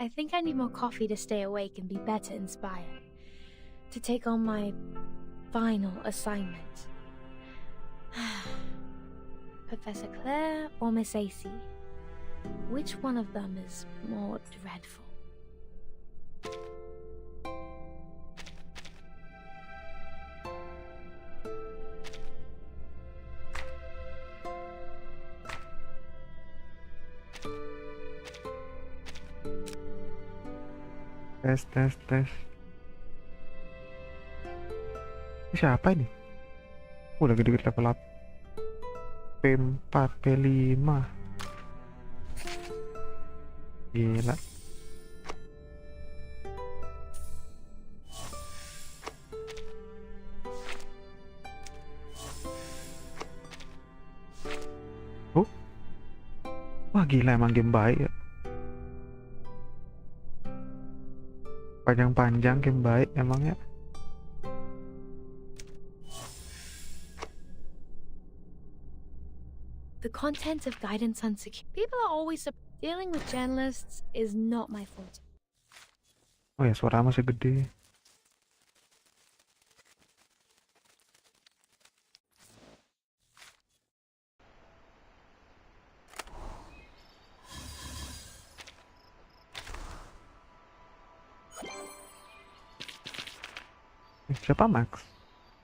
I think I need more coffee to stay awake and be better inspired to take on my final assignment. Professor Claire or Miss AC? Which one of them is more dreadful? Tes. Ini siapa ini? Udah gede-gede level up. P4, P5. Gila. Wah gila, emang game baik ya. Panjang-panjang game baik emangnya. The content of guidance on security. People are always dealing with journalists is not my fault. Oh ya, suara masih gede. Siapa Max?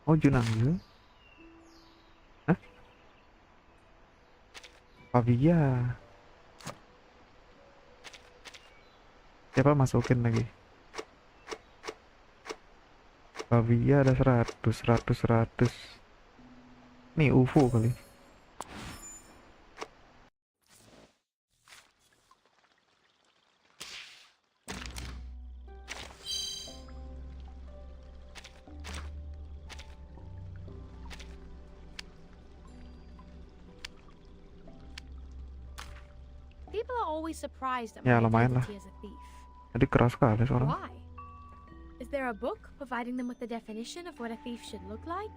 Oh Junang ya? Hah? Pavia. Siapa masukin lagi? Pavia ada 100. Nih UFO kali. People are always surprised at Ya my lumayan lah. identity as a thief. Tadi keras sekali soalnya. Why? Is there a book providing them with the definition of what a thief should look like?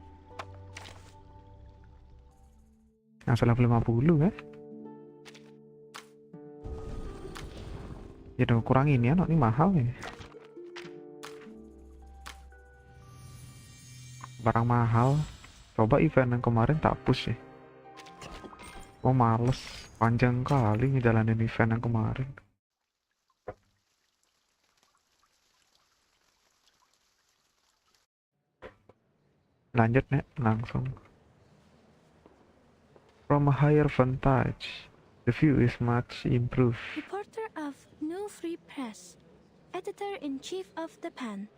Yang level 50 ya. Ya udah kurangin ya, ini mahal ya. Barang mahal. Coba event yang kemarin tak push ya. Oh males, panjang kali ngejalanin event yang kemarin. Lanjut nih, langsung. From a higher vantage, the view is much improved. Reporter of New Free Press, editor-in-chief of The Pan,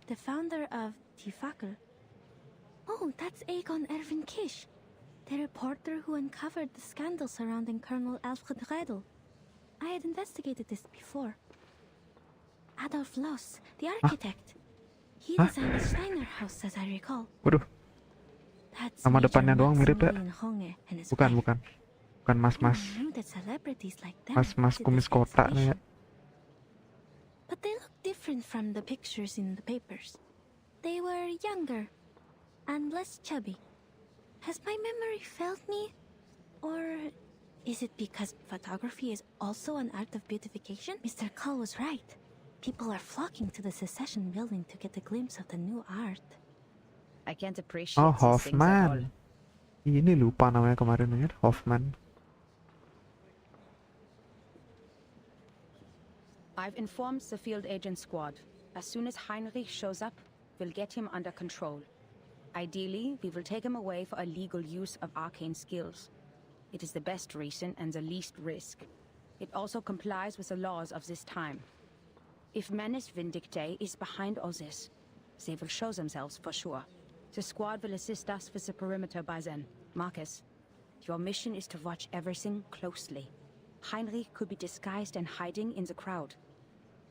the founder of Die Fackel. Oh, that's Egon Erwin Kisch, the reporter who uncovered the scandal surrounding Colonel Alfred Riedel. I had investigated this before. Adolf Loos, the architect. He designed the Steiner House, as I recall. Waduh, That's nama Major depannya doang mirip ya? Maximilian Honge and his Bukan, wife. bukan. Bukan mas-mas. Who knew that celebrities like them Mas-mas did kumis this kotak nih ya. excavation? But they look different from the pictures in the papers. They were younger and less chubby. Has my memory failed me? Or is it because photography is also an art of beautification? Mr. Cole was right. People are flocking to the Secession building to get a glimpse of the new art. I can't appreciate Oh, these things at all. Hoffman. Ini lupa namanya kemarin ya, Hoffman. I've informed the field agent squad. As soon as Heinrich shows up, we'll get him under control. Ideally, we will take him away for illegal use of arcane skills. It is the best reason and the least risk. It also complies with the laws of this time. If Menace Vindictae is behind all this, they will show themselves for sure. The squad will assist us with the perimeter by then. Marcus, your mission is to watch everything closely. Heinrich could be disguised and hiding in the crowd.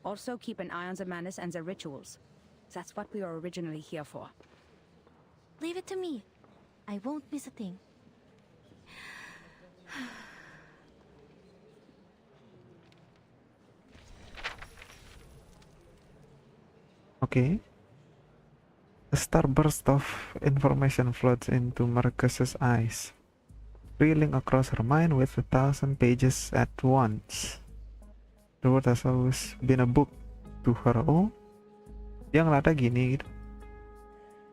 Also keep an eye on the Menace and the rituals. That's what we were originally here for. Leave it to me. I won't miss a thing. Oke. A starburst of information floods into Marcus's eyes, reeling across her mind with 1,000 pages at once. The world has always been a book to her. Oh, dia ngelatih gini gitu.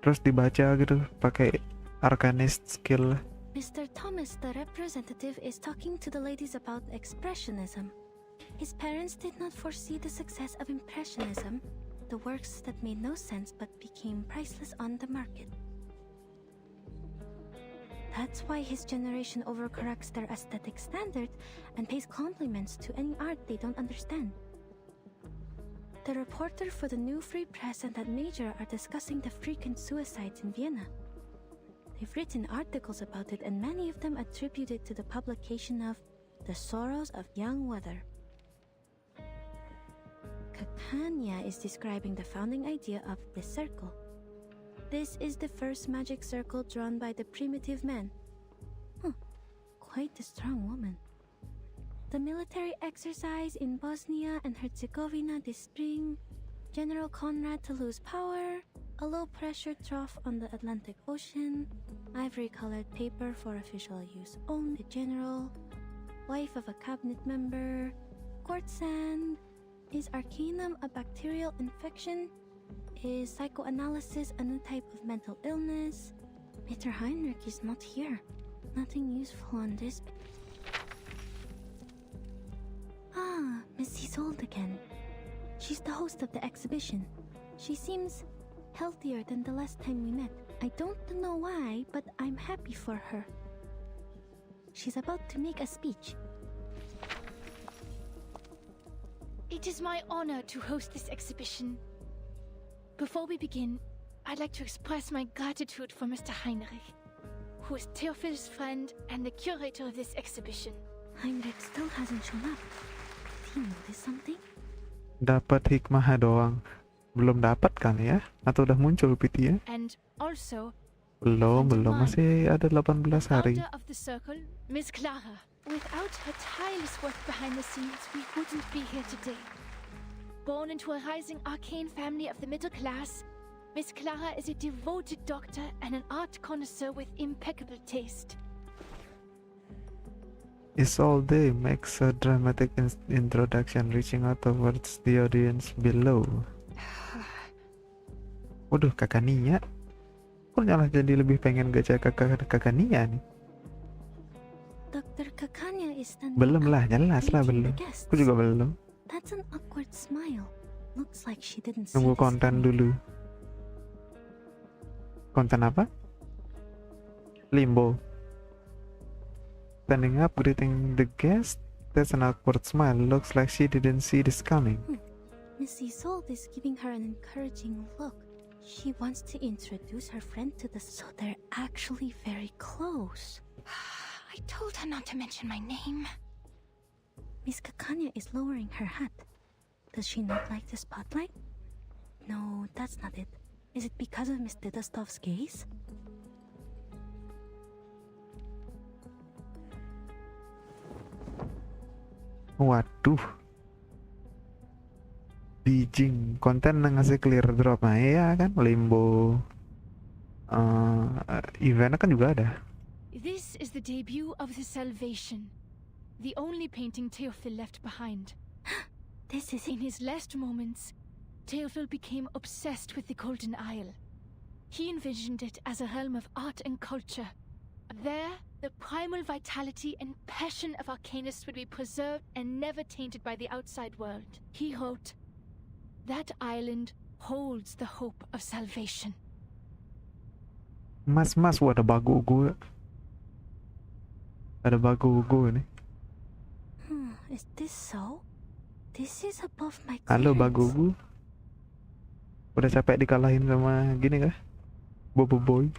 Terus dibaca gitu pakai arcanist skill. Mr. Thomas, the representative, is talking to the ladies about expressionism. His parents did not foresee the success of impressionism, the works that made no sense but became priceless on the market. That's why his generation overcorrects their aesthetic standards and pays compliments to any art they don't understand. The reporter for the New Free Press and that major are discussing the frequent suicides in Vienna. They've written articles about it, and many of them attribute it to the publication of The Sorrows of Young Weather. Pokoknya is describing the founding idea of the circle. This is the first magic circle drawn by the primitive man. Quite a strong woman. The military exercise in Bosnia and Herzegovina this spring, General Conrad to lose power, a low-pressure trough on the Atlantic Ocean, ivory-colored paper for official use only, the general, wife of a cabinet member, quartz sand. Is arcanum a bacterial infection? Is psychoanalysis a new type of mental illness? Mr. Heinrich is not here. Nothing useful on this. Miss Isolde again. She's the host of the exhibition. She seems healthier than the last time we met. I don't know why, but I'm happy for her. She's about to make a speech. It is my honor to host this exhibition. Before we begin, I'd like to express my gratitude for Mr. Heinrich, who is Theophil's friend and the curator of this exhibition. Heinrich still hasn't shown up. Did he notice something? Dapat hikmah doang. Belum dapat kan ya? Atau udah muncul PT ya? And also, Belum, masih ada 18 hari. founder of the circle, Miss Clara. Without her tireless work behind the scenes, we wouldn't be here today. Born into a rising arcane family of the middle class, Miss Clara is a devoted doctor and an art connoisseur with impeccable taste. Isolde makes a dramatic introduction, reaching out towards the audience below. Waduh, kakak Nia. Kok malah jadi lebih pengen gacha kakak Nia nih? Dr. Pokoknya is standing Belum lah, up, jelas lah greeting belum. the guests. Aku juga belum. That's an awkward smile. Looks like she didn't see Nunggu this konten coming. dulu. Konten apa? Limbo. Standing up, greeting the guest. That's an awkward smile. Looks like she didn't see this coming. Miss Isolde is giving her an encouraging look. She wants to introduce her friend to the... So they're actually very close. I told her not to mention my name. Miss Pokoknya is lowering her hat. Does she not like the spotlight? No, that's not it. Is it because of Miss Didastov's gaze? Waduh. Dijing konten ngasih clear drop. Nah ya kan, Limbo. Eventnya kan juga ada. This is the debut of the Salvation, the only painting Theophil left behind. This is In his last moments, Theophil became obsessed with the Golden Isle. He envisioned it as a realm of art and culture. There, the primal vitality and passion of Arcanists would be preserved and never tainted by the outside world. He wrote, "That island holds the hope of salvation." Mas, ada bagu gue. Ada bagu gue nih. Is this so? This is above my Halo clearance. bagu gue. Udah capek dikalahin sama gini kah? Bobo boy.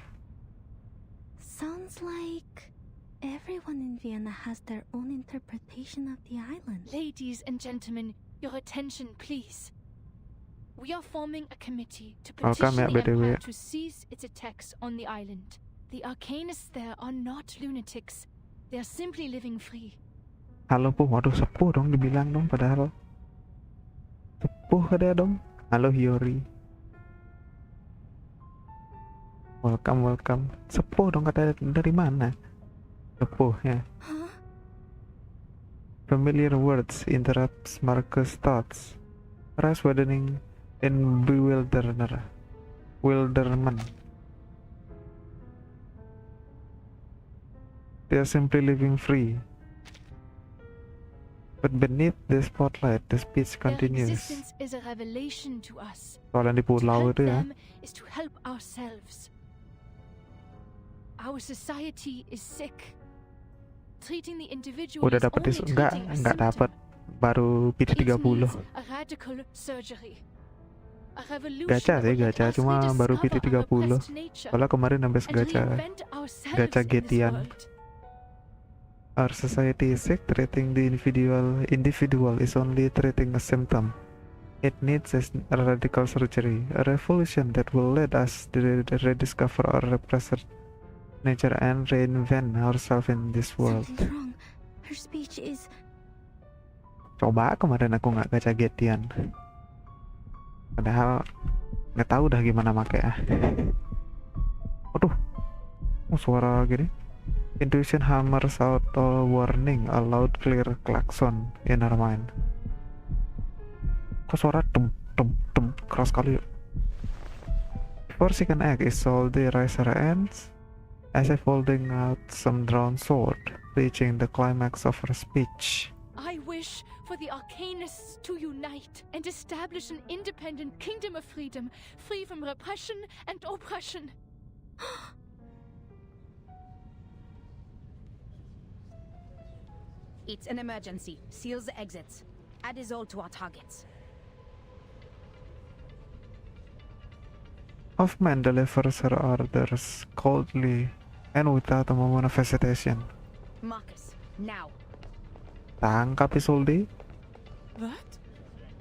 Sounds like everyone in Vienna has their own interpretation of the island. Ladies and gentlemen, your attention, please. We are forming a committee to Welcome, petition the BTW. Empire to cease its attacks on the island. The Arcanists there are not lunatics. They are simply living free. Halo po, waduh sepuh dong dibilang dong padahal. Sepuh ada dong. Halo Hiyori. Welcome. Sepuh dong kata dari mana? Sepuh ya. Huh? Familiar words interrupts Marcus' thoughts. Rise widening in bewilderment. They are simply living free. But beneath the spotlight, the speech Their continues. existence is a revelation to us. Soalan di To pulau help itu ya. them is to help ourselves. Our society is sick. Treating the individual Udah is dapet only isu treating a enggak dapet. symptom. Baru It PT30. needs a radical surgery. A revolution Gacha that sih, will let gacha us cuma baru rediscover PT30. our repressed nature Soalnya kemarin habis and gacha reinvent ourselves gacha in this Getian. world. Our society is sick. Treating the individual is only treating a symptom. It needs a radical surgery, a revolution that will let us rediscover our repressed nature and reinvent ourselves in this world. Something's wrong. Her speech is... Coba kemarin aku nggak gacha Getian, padahal nggak tahu dah gimana makanya. Aduh, suara gini. Intuition hammers out a warning, a loud clear klaxon in her mind. Kok suara dem keras kali. Before she can act, Isolde raise her hands as if holding out some drawn sword, reaching the climax of her speech. I wish for the Arcanists to unite and establish an independent kingdom of freedom, free from repression and oppression. It's an emergency. Seals the exits. Add Isolde to our targets. Hoffman delivers her orders coldly and without a moment of hesitation. Marcus, now. Tangkap Isolde. What?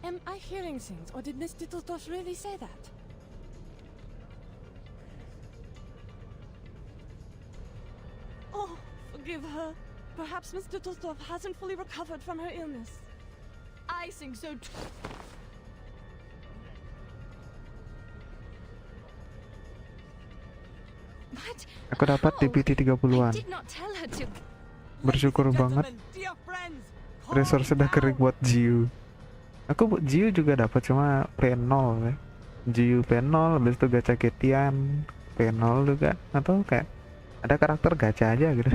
Am I hearing things, or did Miss Dittledorf really say that? Oh, forgive her. Perhaps Miss Dittledorf hasn't fully recovered from her illness. I think so too. But Aku dapat di how? PT30-an. I did not tell her to. Bersyukur banget. Resource sudah kering buat Jiu. Aku Jiu juga dapat cuma P0 ya. Jiu P0, habis itu gacha Getian P0 juga, atau kayak ada karakter gacha aja gitu.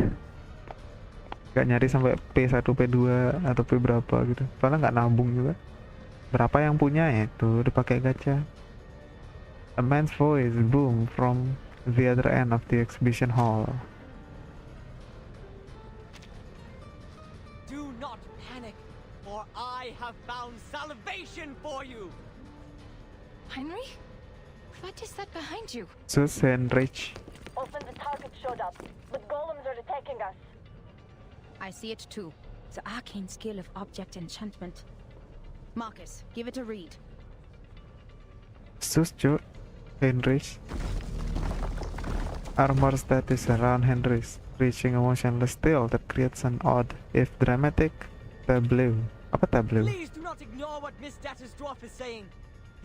Gak nyari sampai P1, P2 atau P berapa gitu. Soalnya nggak nabung juga. Berapa yang punya ya itu dipakai gacha. A man's voice boomed from the other end of the exhibition hall. Do not panic, for I have found salvation for you. Henry? What is that behind you? Sus Heinrich. Often the target showed up, but golems are attacking us. I see it too. The arcane skill of object enchantment. Marcus, give it a read. Sus Joe Heinrich. Armor status around Heinrich, reaching a motionless still that creates an odd, if dramatic, tableau. Apa tableau? Please do not ignore what Miss Dattersdorf is saying.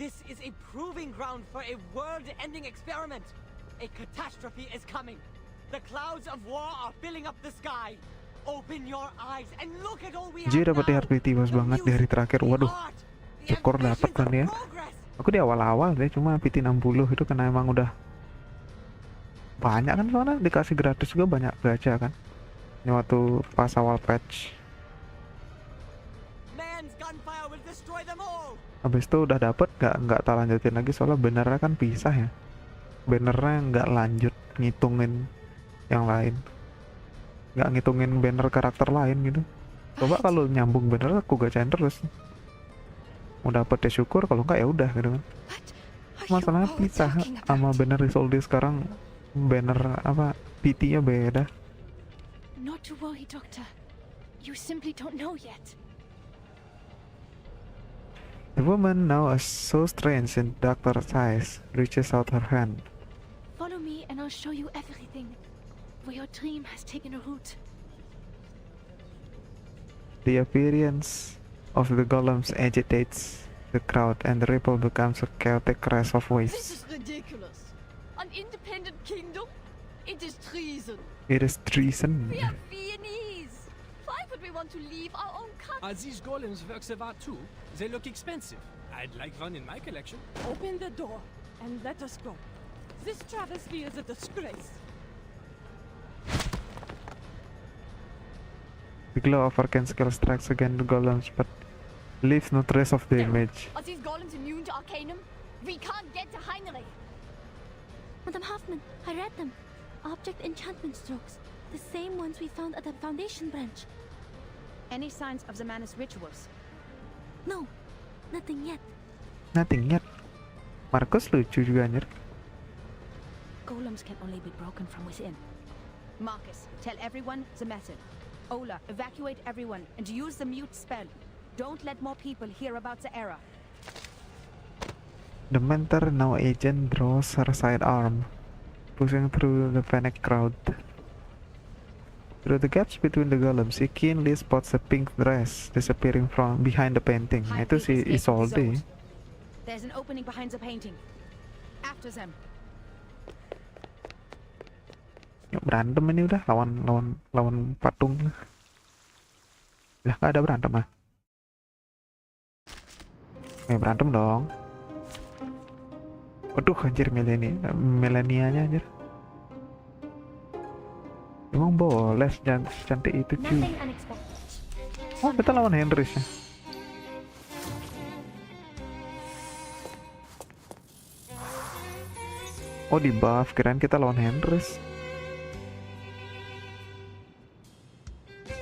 This is a proving ground for a world-ending experiment. A catastrophe is coming. The clouds of war are filling up the sky. Open your eyes and look at all we have Ji dapat now. DRP tipes banget di hari terakhir. Waduh, syukur dapat kan ya. Aku di awal-awal deh cuma PT60 itu karena emang udah banyak kan, soalnya dikasih gratis juga banyak gacha kan. Ini waktu pas awal patch. Man's gunfire will destroy them all. Habis itu udah dapet nggak tak lanjutin lagi soalnya bannernya kan pisah ya. Bannernya nggak lanjut ngitungin yang lain. Nggak ngitungin banner karakter lain gitu. Coba kalau nyambung banner aku gacain terus. Mau dapet ya syukur, kalau nggak ya udah gitu kan. Masalahnya pisah sama banner Isolde sekarang, banner apa PT-nya beda. Not to worry, Doctor. You simply don't know yet. The woman, now so strange in doctor's eyes, reaches out her hand. Follow me and I'll show you everything. Where your dream has taken a root. The appearance of the golems agitates the crowd, and the ripple becomes a chaotic crash of This waves. is ridiculous. An independent kingdom? It is treason. It is treason. We are Viennese. Why would we want to leave our own country. Are these golems works of art too? They look expensive. I'd like one in my collection. Open the door and let us go. This travesty is a disgrace. The glow of arcane skill strikes against the golems, but leaves no trace of the image. Are these golems immune to Arcanum? We can't get to Heinrich. Madam Hoffman, I read them. Object enchantment strokes. The same ones we found at the Foundation branch. Any signs of the Manus rituals? No, nothing yet. Nothing yet. Marcus lucu juga anjir. Golems can only be broken from within. Marcus, tell everyone the method. Ola, evacuate everyone and use the mute spell. Don't let more people hear about the error. The mentor now agent draws her sidearm, pushing through the panicked crowd. Through the gaps between the golems, she keenly spots a pink dress disappearing from behind the painting. Itu si Isolde. There's an opening behind the painting. After them. Yuk berantem ini udah lawan patung. Lah nggak ada berantem ah. Berantem dong. Waduh anjir Melanianya anjir. Emang boleh cantik itu cuy. Oh kita lawan Henrys ya. Oh di buff, kirain kita lawan Henrys.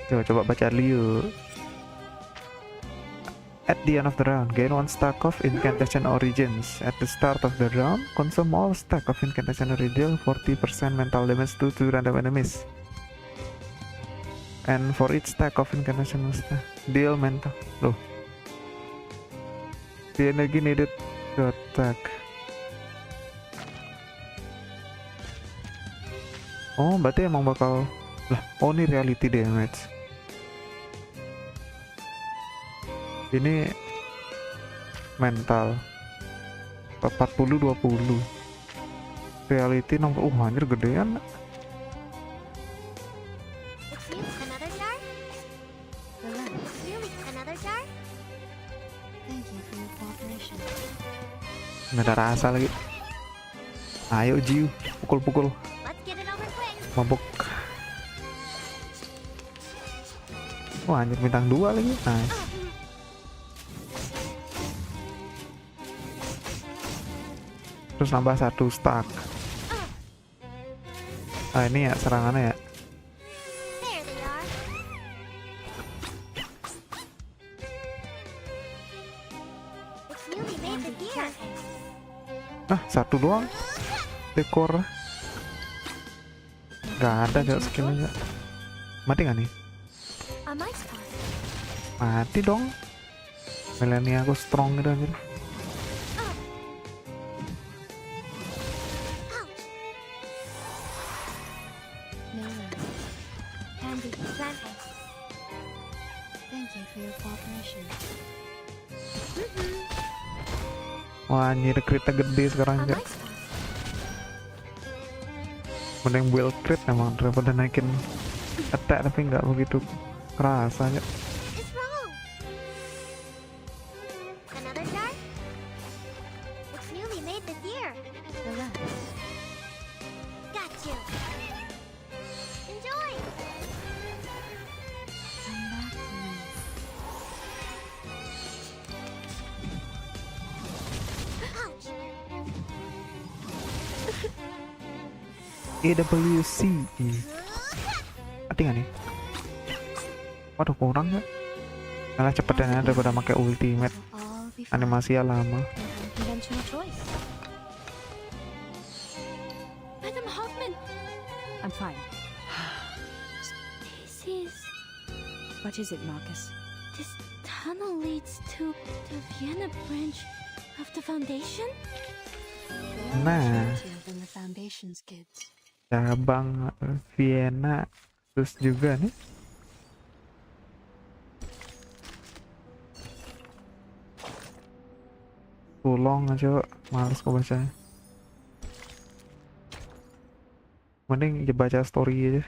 Coba baca dulu. At the end of the round, gain 1 stack of incantation origins. At the start of the round, consume all stack of incantation origins, 40% mental damage to 2 random enemies. And for each stack of incantation deal mental. Loh. The energy needed to attack. Oh, berarti emang bakal lah. Oh, ini reality damage. Ini mental 40-20 reality nomor anjir gedean. Another jar? Another jar? Thank you for your cooperation. Nggak ada rasa lagi. Ayo Jiu, pukul-pukul. Let's get it over quick. Mabuk. Wah anjir bintang 2 lagi. Nice. Terus nambah 1 stack. Ah ini ya serangannya ya. There they are. It's newly made with gear. Ah 1 doang. Dekor. Gak ada gak skillnya. Mati gak nih? A mice spot. Mati dong. Melania aku strong gitu anjir. Wah anjir critnya gede sekarang aja. Mending build crit emang daripada naikin attack tapi nggak begitu kerasa aja. It's wrong. Another jar? It's newly made this year. Relax. Got you. Enjoy. Come back to me. Ouch. AWC. Mati nggak nih? Waduh kurang ya. Malah cepetnya daripada pakai ultimate. Animasinya lama. Conventional choice. Madam Hoffman, I'm fine. this is... What is it, Marcus? This tunnel leads to the Vienna branch of the Foundation? Nah, Than the Foundation's kids. cabang Vienna terus juga nih. Tulong aja, males kok bacanya. Mending baca story aja.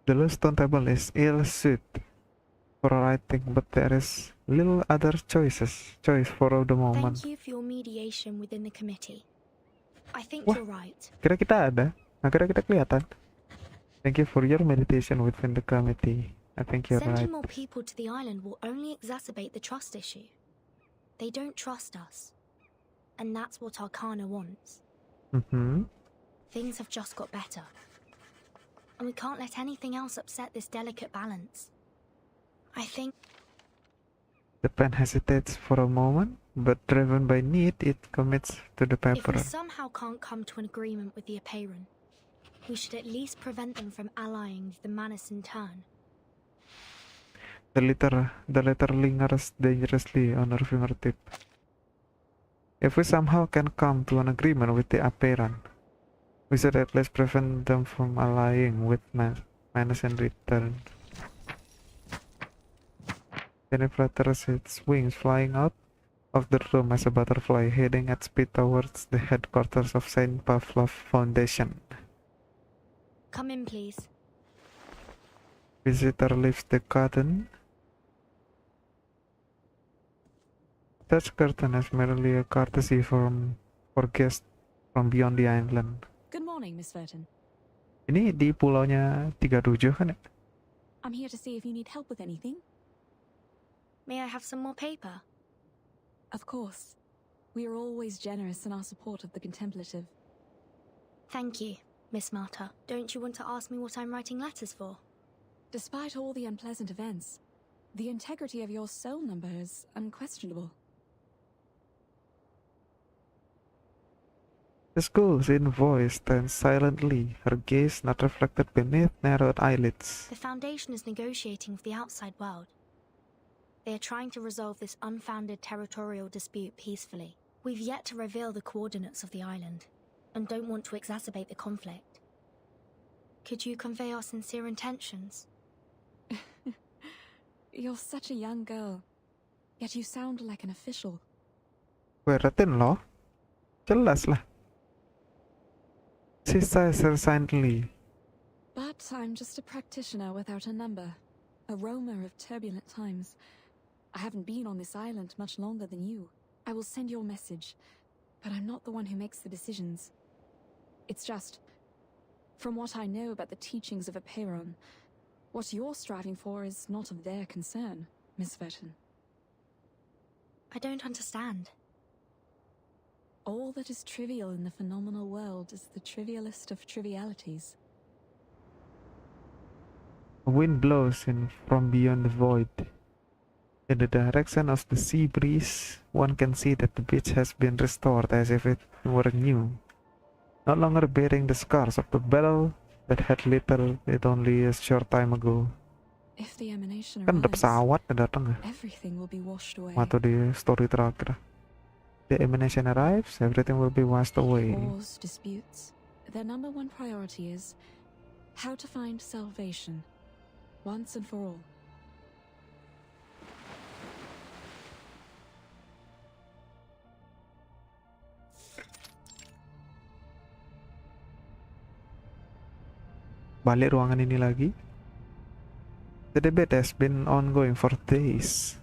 The loose stone table is ill-suited for writing, but there is little other choice for the moment. Thank you for your mediation within the committee. I think Wah. you're right. Kira kita ada, akhirnya kita kelihatan. Thank you for your meditation within the committee. I think you're Sending right. more people to the island will only exacerbate the trust issue. They don't trust us. And that's what Arcana wants. Things have just got better. And we can't let anything else upset this delicate balance. I think... The pen hesitates for a moment, but driven by need, it commits to the if we paper. somehow can't come to an agreement with the Apeiron, we should at least prevent them from allying with the Manus in turn. The letter lingers dangerously on her fingertip. If we somehow can come to an agreement with the Apeiron, we should at least prevent them from allying with Manus in return. Then it flutters its wings, flying out of the room as a butterfly, heading at speed towards the headquarters of Saint Pavlov Foundation. Come in, please. Visitor lifts the curtain. Such curtain is merely a courtesy for guests from beyond the island. Good morning, Miss Verton. Ini di pulaunya 37 kan ya? I'm here to see if you need help with anything. May I have some more paper? Of course. We are always generous in our support of the contemplative. Thank you, Miss Marta. Don't you want to ask me what I'm writing letters for? Despite all the unpleasant events, the integrity of your soul number is unquestionable. The school's in voice stands silently, her gaze not reflected beneath narrowed eyelids. The Foundation is negotiating with the outside world. They are trying to resolve this unfounded territorial dispute peacefully. We've yet to reveal the coordinates of the island, and don't want to exacerbate the conflict. Could you convey our sincere intentions? You're such a young girl, yet you sound like an official. Weratin loh. Jelas lah. She sighs resignedly. But I'm just a practitioner without a number, a roamer of turbulent times. I haven't been on this island much longer than you. I will send your message, but I'm not the one who makes the decisions. It's just, from what I know about the teachings of Apeiron, what you're striving for is not of their concern, Miss Verton. I don't understand. All that is trivial in the phenomenal world is the trivialist of trivialities. A wind blows in from beyond the void. In the direction of the sea breeze, one can see that the beach has been restored as if it were new, no longer bearing the scars of the battle that had littered it only a short time ago. If the emanation Kan ada arrives, pesawat datang ya, everything will be washed away. atau di story terakhir. The emanation arrives, everything will be washed away. Wars, disputes, their number one priority is how to find salvation, once and for all. Balik ruangan ini lagi. The debate has been ongoing for days.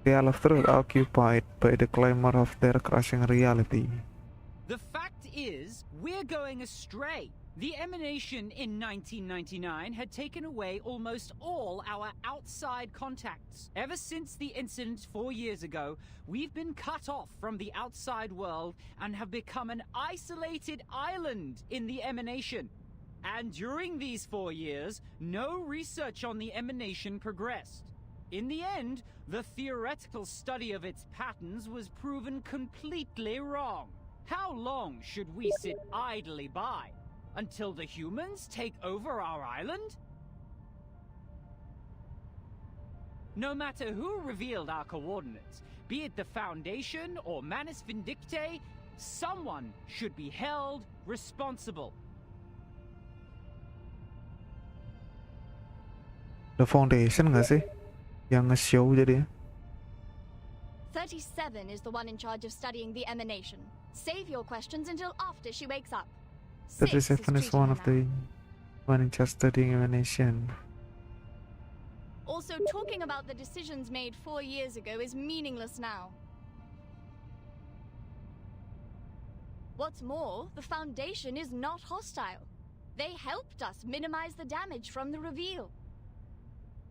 They are left occupied by the clamor of their crushing reality. The fact is, we're going astray. The emanation in 1999 had taken away almost all our outside contacts. Ever since the incident 4 years ago, we've been cut off from the outside world and have become an isolated island in the emanation. And during these 4 years, no research on the emanation progressed. In the end, the theoretical study of its patterns was proven completely wrong. How long should we sit idly by? Until the humans take over our island? No matter who revealed our coordinates, be it the Foundation or Manus Vindictae, someone should be held responsible. The Foundation nggak sih? Yang nge-show jadi. 37 is the one in charge of studying the emanation. Save your questions until after she wakes up. 37 is one of the... One in charge studying emanation. Also, talking about the decisions made 4 years ago is meaningless now. What's more, the Foundation is not hostile. They helped us minimize the damage from the reveal.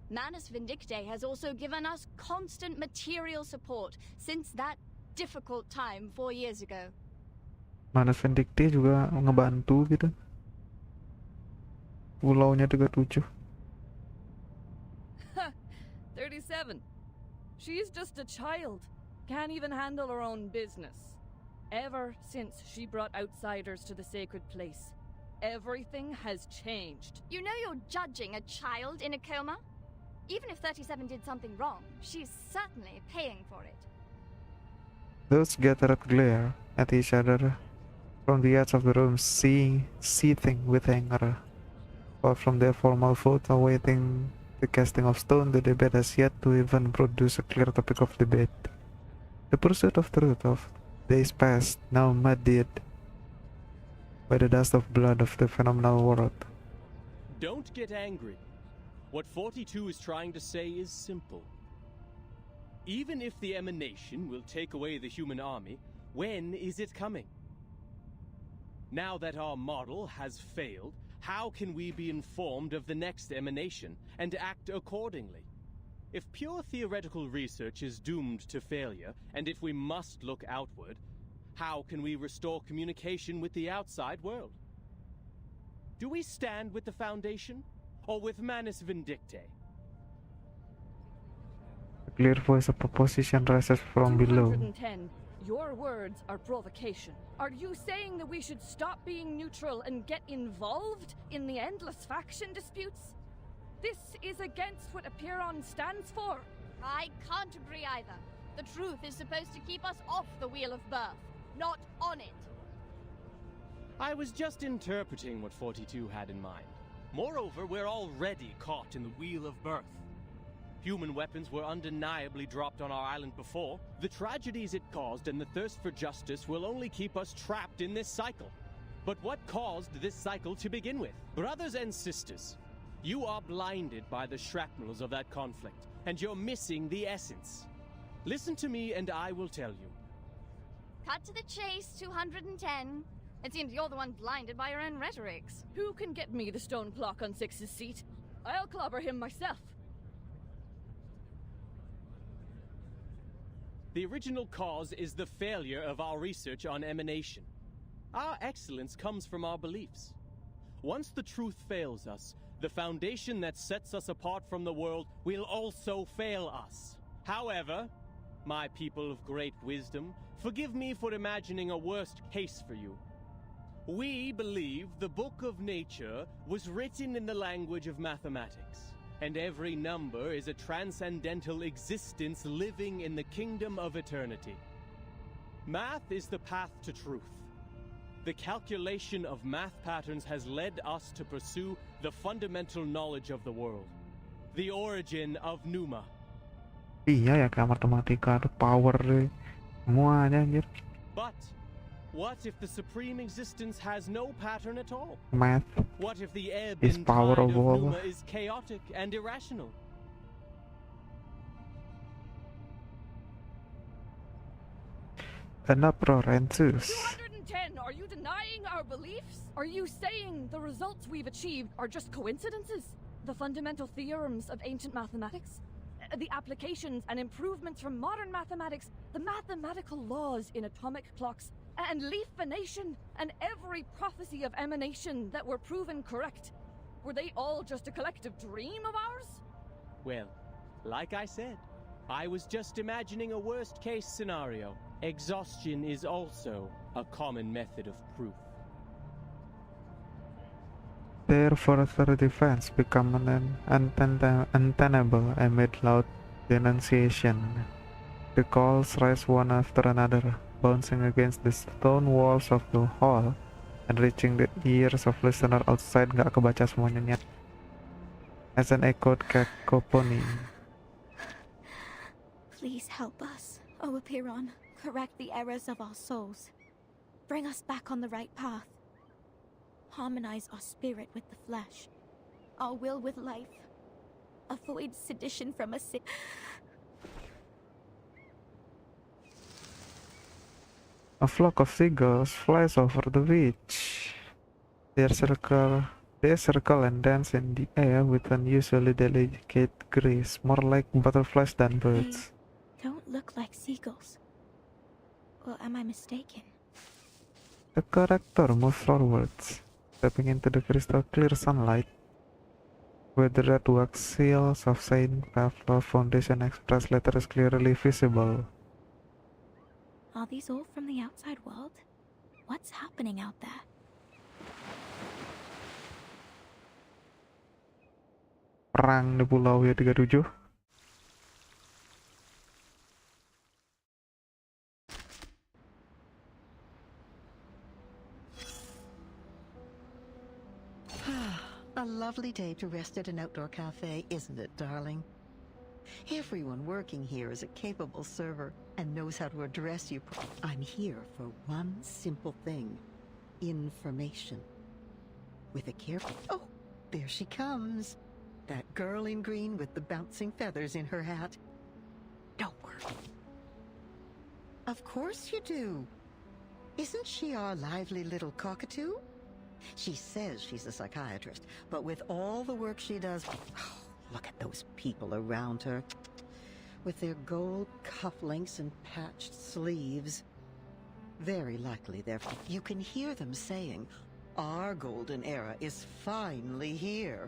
Manus Vindicte has also given us constant material support since that difficult time 4 years ago. Manus Vindicte juga ngebantu gitu. Pulaunya 37. 37. She's just a child. Can't even handle her own business. Ever since she brought outsiders to the sacred place, everything has changed. You know you're judging a child in a coma? Even if 37 did something wrong, she's certainly paying for it. Those gathered glare at each other from the edge of the room, seething with anger. Far from their formal vote awaiting the casting of stone, the debate has yet to even produce a clear topic of debate. The pursuit of truth of days past, now muddied by the dust of blood of the phenomenal world. Don't get angry. What 42 is trying to say is simple. Even if the emanation will take away the human army, when is it coming? Now that our model has failed, how can we be informed of the next emanation and act accordingly? If pure theoretical research is doomed to failure, and if we must look outward, how can we restore communication with the outside world? Do we stand with the Foundation, or with Manus Vindicte? A clear voice of opposition rises from below. 210. Your words are provocation. Are you saying that we should stop being neutral and get involved in the endless faction disputes? This is against what Apiron stands for. I can't agree either. The truth is supposed to keep us off the Wheel of Birth, not on it. I was just interpreting what 42 had in mind. Moreover, we're already caught in the Wheel of Birth. Human weapons were undeniably dropped on our island before. The tragedies it caused and the thirst for justice will only keep us trapped in this cycle. But what caused this cycle to begin with? Brothers and sisters, you are blinded by the shrapnels of that conflict, and you're missing the essence. Listen to me and I will tell you. Cut to the chase, 210. It seems you're the one blinded by your own rhetorics. Who can get me the stone clock on Six's seat? I'll clobber him myself. The original cause is the failure of our research on emanation. Our excellence comes from our beliefs. Once the truth fails us, the foundation that sets us apart from the world will also fail us. However, my people of great wisdom, forgive me for imagining a worst case for you. We believe the book of nature was written in the language of mathematics, and every number is a transcendental existence living in the kingdom of eternity. Math is the path to truth. The calculation of math patterns has led us to pursue the fundamental knowledge of the world, the origin of Numa. Iya ya, kayak matematika ada power semuanya anjir. But what if the supreme existence has no pattern at all? Math What if the ebb is and power tide of of all. Numa is chaotic and irrational? An uproar ensues. 210, are you denying our beliefs? Are you saying the results we've achieved are just coincidences? The fundamental theorems of ancient mathematics? The applications and improvements from modern mathematics? The mathematical laws in atomic clocks? And leafination? And every prophecy of emanation that were proven correct? Were they all just a collective dream of ours? Well, like I said, I was just imagining a worst-case scenario. Exhaustion is also a common method of proof. Their further defense become untenable amid loud denunciation. The calls rise one after another, bouncing against the stone walls of the hall and reaching the ears of listener outside. Nggak kebaca semuanya nyet. As an echoed cacophony. Please help us, O Apiron. Correct the errors of our souls. Bring us back on the right path. harmonize our spirit with the flesh, our will with life. Avoid sedition from a A flock of seagulls flies over the beach. They circle and dance in the air with unusually delicate grace, more like butterflies than birds. They don't look like seagulls. Or am I mistaken? The character moves forwards, stepping into the crystal clear sunlight, where the red wax seals of Saint Pavlov Foundation Express letters clearly visible. Are these all from the outside world? What's happening out there? Perang di Pulau Y37. A lovely day to rest at an outdoor cafe, isn't it, darling? Everyone working here is a capable server and knows how to address you. I'm here for one simple thing: information. With a careful... Oh, there she comes. That girl in green with the bouncing feathers in her hat. Don't worry. Of course you do. Isn't she our lively little cockatoo? She says she's a psychiatrist, but with all the work she does... Oh, look at those people around her, with their gold cufflinks and patched sleeves. Very likely they're... You can hear them saying, "Our golden era is finally here."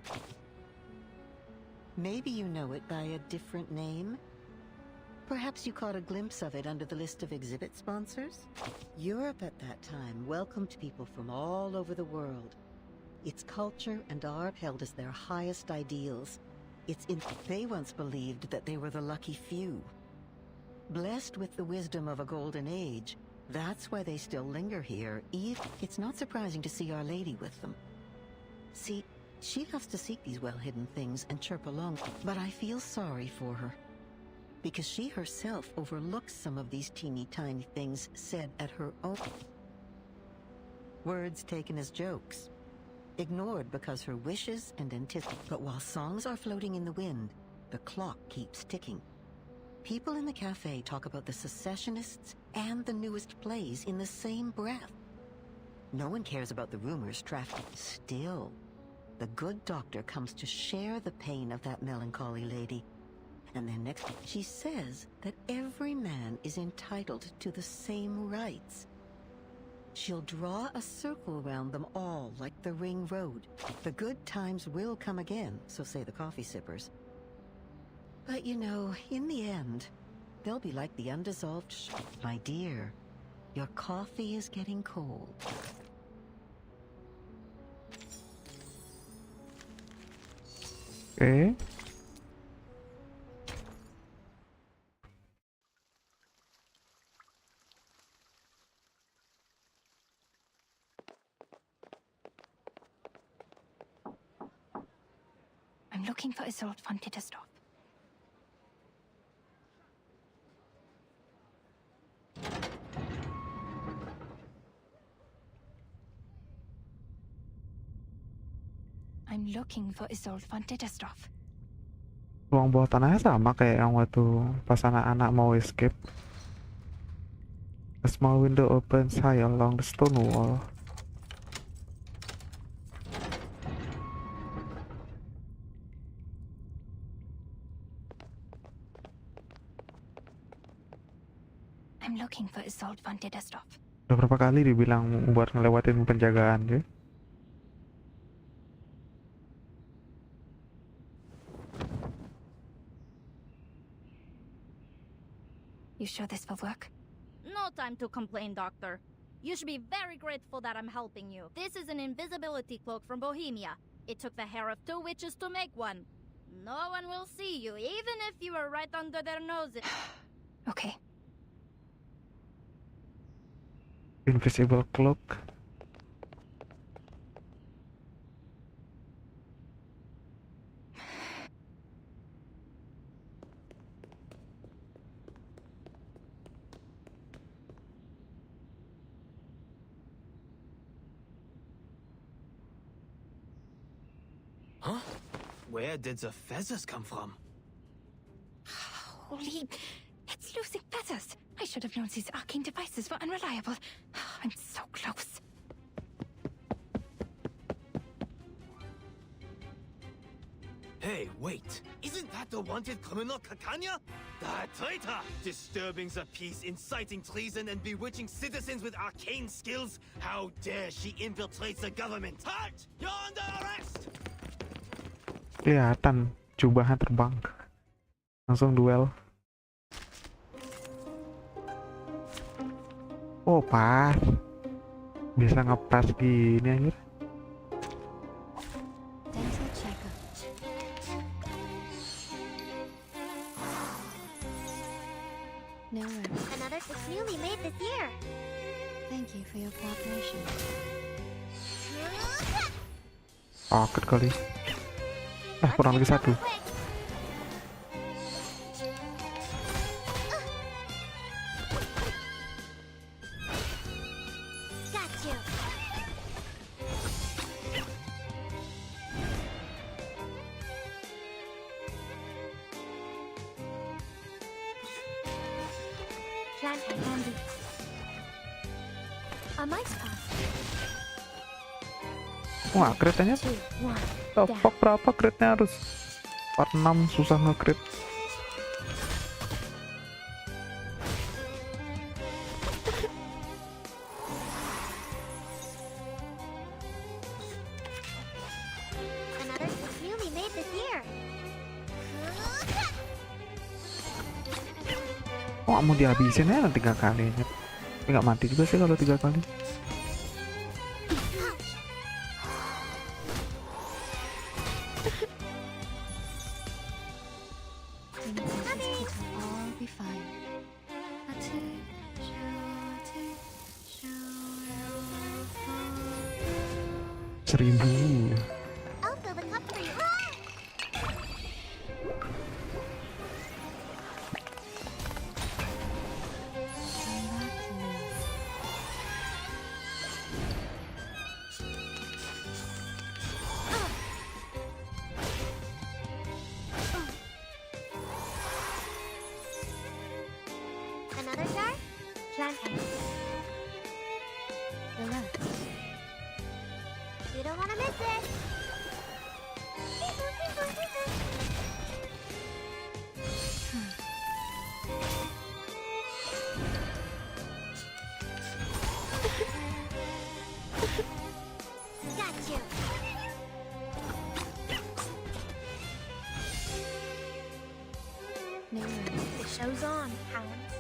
Maybe you know it by a different name? Perhaps you caught a glimpse of it under the list of exhibit sponsors? Europe at that time welcomed people from all over the world. Its culture and art held as their highest ideals. They once believed that they were the lucky few. Blessed with the wisdom of a golden age, that's why they still linger here. It's not surprising to see Our Lady with them. See, she loves to seek these well-hidden things and chirp along, but I feel sorry for her, because she herself overlooks some of these teeny-tiny things said at her own. Words taken as jokes, ignored because her wishes and But while songs are floating in the wind, the clock keeps ticking. People in the cafe talk about the secessionists and the newest plays in the same breath. No one cares about the rumors traffic. Still, the good doctor comes to share the pain of that melancholy lady. And then next, she says that every man is entitled to the same rights. She'll draw a circle around them all like the ring road. The good times will come again, so say the coffee sippers. But you know, in the end, they'll be like the undissolved My dear, your coffee is getting cold. Okay. I'm looking for Isolde von Tittersdorf. I'm looking for Isolde von Tittersdorf. Ruang bawah tanahnya sama kayak yang waktu pas anak-anak mau escape. A small window opens high along the stone wall. I'm looking for Isolde von Tittersdorf. Udah berapa kali dibilang buat ngelewatin penjagaan cuy. You sure this will work? No time to complain, Doctor. You should be very grateful that I'm helping you. This is an invisibility cloak from Bohemia. It took the hair of 2 witches to make one. No one will see you, even if you were right under their noses. Okay. Invisible cloak. Where did the feathers come from? Holy... It's losing feathers. I should have known these arcane devices were unreliable. I'm so close. Hey, wait. Isn't that the wanted criminal Pokoknya? The traitor! Disturbing the peace, inciting treason, and bewitching citizens with arcane skills? How dare she infiltrate the government? Halt! You're under arrest! Kelihatan jubahnya terbang. Langsung duel. Oh, pas. Bisa ngepas gini anjir. Dental checkup. No worries. Another 6 newly made this year. Thank you for your cooperation. Sakit kali. Kurang lagi satu. Wah, critnya fuck, berapa critnya harus 46, susah nge-crit. Oh, mau dihabisin ya 3 kali. Tapi nggak mati juga sih kalau 3 kali. You don't want to miss it. Got you. No worries. The show's on, hounds.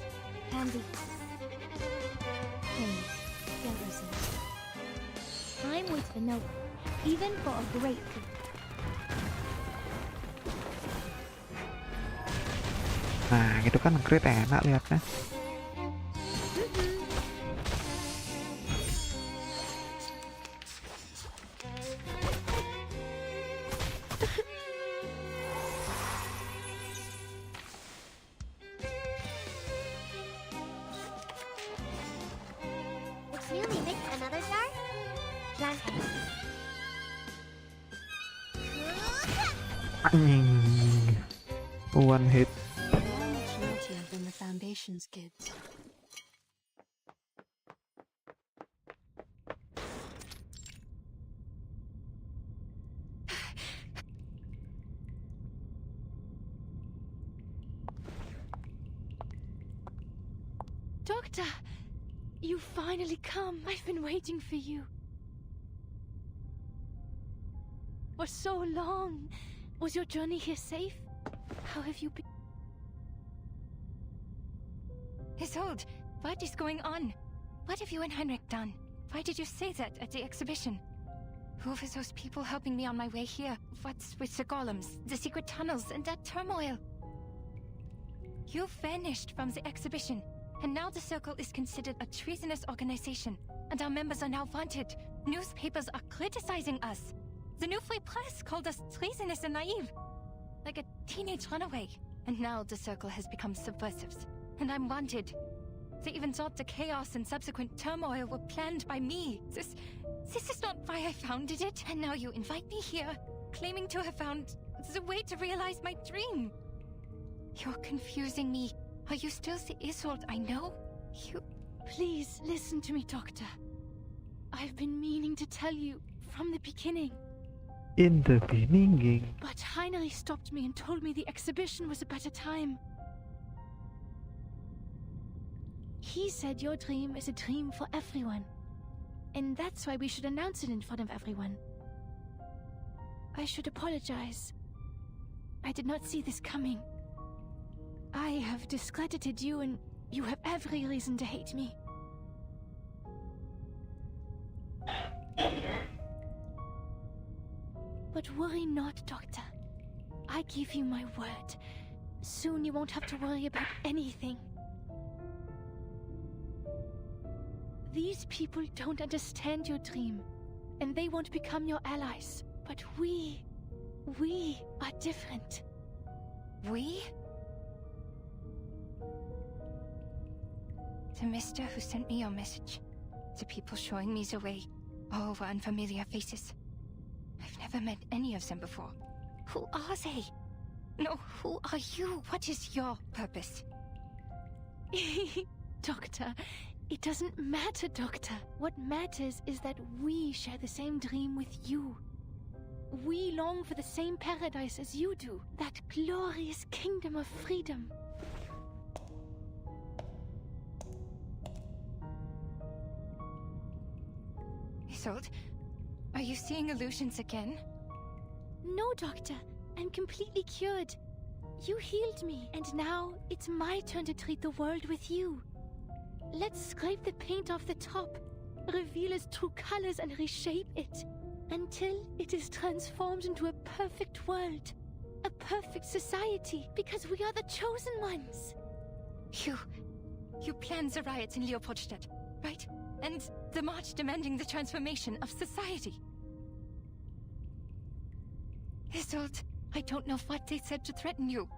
Handy. Hey, don't resist. I'm with the note, even for a great good. Nah, gitu kan crit enak liatnya. It's newly mixed. Another jar? One hit. You're much naughtier than the Foundation's kids. Doctor! You finally come. I've been waiting for you. For so long. Was your journey here safe? How have you been? Isolde, what is going on? What have you and Heinrich done? Why did you say that at the exhibition? Who were those people helping me on my way here? What's with the golems, the secret tunnels, and that turmoil? You vanished from the exhibition, and now the Circle is considered a treasonous organization, and our members are now wanted. Newspapers are criticizing us. The New Free Press called us treasonous and naive, like a teenage runaway. And now the Circle has become subversives, and I'm wanted. They even thought the chaos and subsequent turmoil were planned by me. This is not why I founded it, and now you invite me here. claiming to have found the way to realize my dream. You're confusing me. Are you still the Isolde I know? You... Please listen to me, Doctor. I've been meaning to tell you from the beginning. In the beginning. But Heinrich stopped me and told me the exhibition was a better time. He said your dream is a dream for everyone. And that's why we should announce it in front of everyone. I should apologize. I did not see this coming. I have discredited you, and you have every reason to hate me. But worry not, Doctor. I give you my word. Soon you won't have to worry about anything. These people don't understand your dream, and they won't become your allies. But we are different. We? The mister who sent me your message. The people showing me the way. All were unfamiliar faces. I've never met any of them before. Who are they? No, who are you? What is your purpose? Doctor, it doesn't matter, Doctor. What matters is that we share the same dream with you. We long for the same paradise as you do. That glorious kingdom of freedom. Isolde, are you seeing illusions again? No, Doctor. I'm completely cured. You healed me, and now it's my turn to treat the world with you. Let's scrape the paint off the top, reveal its true colors, and reshape it until it is transformed into a perfect world, a perfect society, because we are the chosen ones. You planned the riots in Leopoldstadt, right? And the march demanding the transformation of society. Isolde, I don't know what they said to threaten you,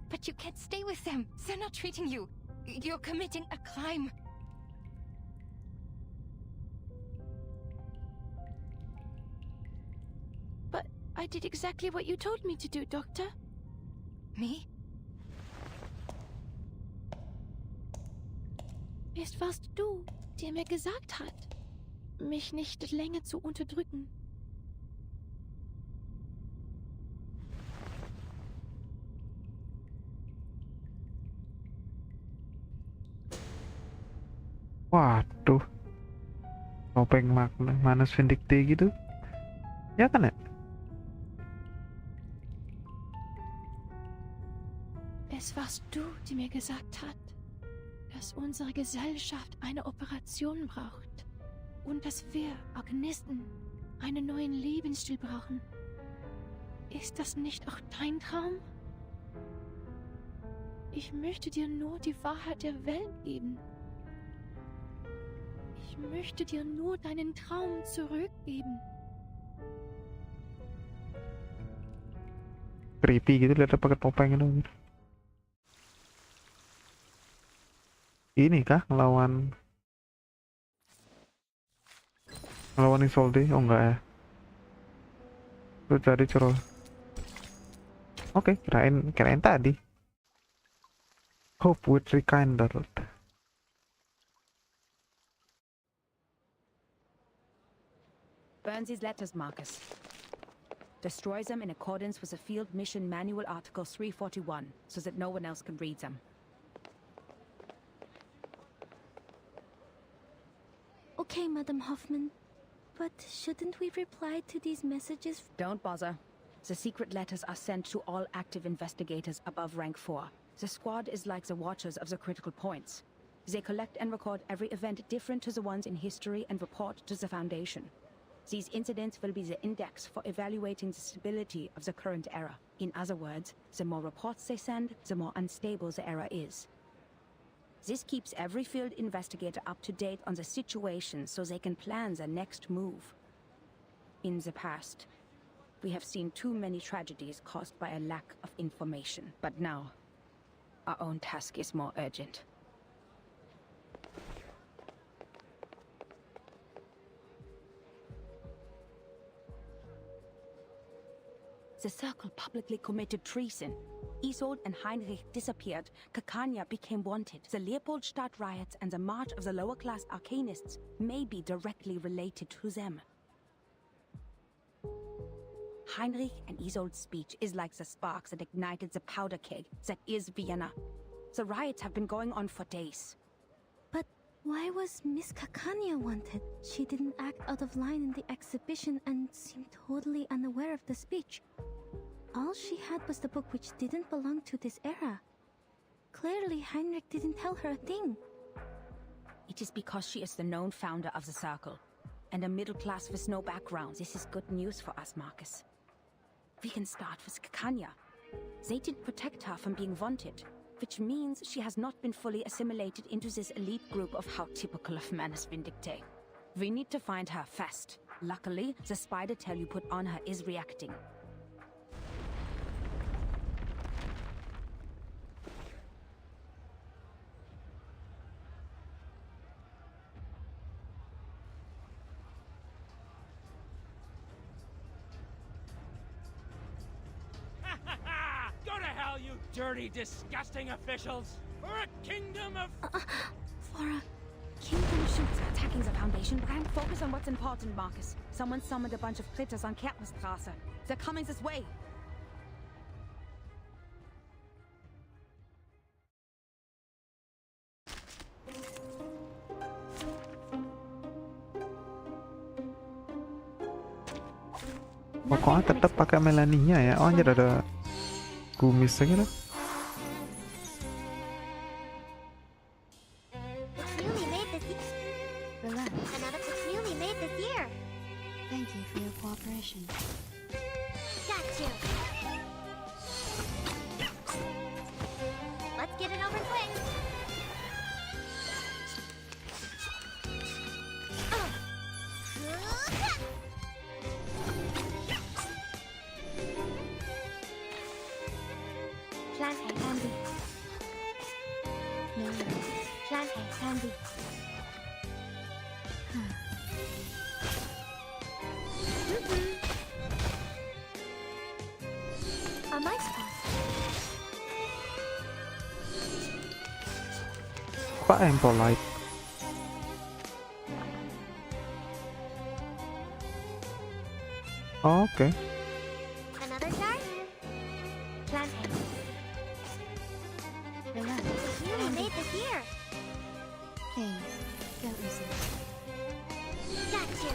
but you can't stay with them. They're not treating you. You're committing a crime. But I did exactly what you told me to do, Doctor. Me? Es warst du, der mir gesagt hat, mich nicht länger zu unterdrücken. Waduh, topeng Manus Vindicte gitu, ya kan ya? Es warst du, die mir gesagt hat, dass unsere Gesellschaft eine Operation braucht und dass wir Organisten einen neuen Lebensstil brauchen. Ist das nicht auch dein Traum? Ich möchte dir nur die Wahrheit der Welt geben. Ich möchte dir nur deinen Traum zurückgeben. Creepy gitu lihat pakai topeng itu. Ini kah ngelawan Isolde? Oh enggak ya. Lu tadi curol. Oke, kirain tadi. Hope with rekindled. Burn these letters, Marcus. Destroy them in accordance with the Field Mission Manual Article 341, so that no one else can read them. Okay, Madam Hoffman. But shouldn't we reply to these messages? Don't bother. The secret letters are sent to all active investigators above rank 4. The squad is like the watchers of the critical points. They collect and record every event different to the ones in history and report to the Foundation. These incidents will be the index for evaluating the stability of the current era. In other words, the more reports they send, the more unstable the era is. This keeps every field investigator up to date on the situation so they can plan their next move. In the past, we have seen too many tragedies caused by a lack of information. But now, our own task is more urgent. The circle publicly committed treason. Isolde and Heinrich disappeared. Kekania became wanted. The Leopoldstadt riots and the march of the lower-class arcanists may be directly related to them. Heinrich and Isolde's speech is like the spark that ignited the powder keg that is Vienna. The riots have been going on for days. But why was Miss Kekania wanted? She didn't act out of line in the exhibition and seemed totally unaware of the speech. All she had was the book which didn't belong to this era. Clearly, Heinrich didn't tell her a thing. It is because she is the known founder of the circle, and a middle class with no background. This is good news for us, Marcus. We can start with Kekania. They didn't protect her from being wanted, which means she has not been fully assimilated into this elite group of how typical of Manus Vindictae. We need to find her fast. Luckily, the spider tail you put on her is reacting. Go to hell, you dirty, disgusting officials! For a kingdom of... For a kingdom shoots attacking the Foundation brand. Focus on what's important, Marcus. Someone summoned a bunch of critters on Kärtnerstraße. They're coming this way. Pokoknya tetap pakai Melania ya. Oh anjir ada kumisnya gitu. It's newly made this year. Relax. It's newly made this year. Thank you for your cooperation. Got you. Let's get it over quick. Plan A, Plan B. No. Plan A, Plan B. A mice pass. Pak yang polite. Oh, oke. Another jar? Plan A. Relax. It's newly made this year. Please, don't resist. Got you.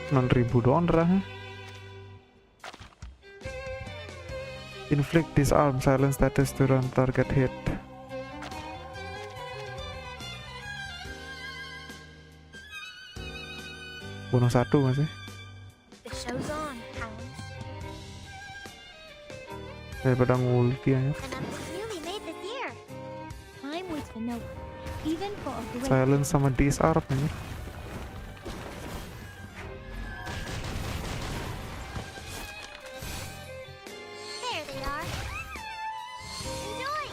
$9,000 Inflict disarm silence status to run target hit. Bonus 1 masih. The show's on, hounds. Daripada ngulti ya. It's newly made this year. Time waits for no one, even for a great... Silence sama disarm ya. There they are. Enjoy.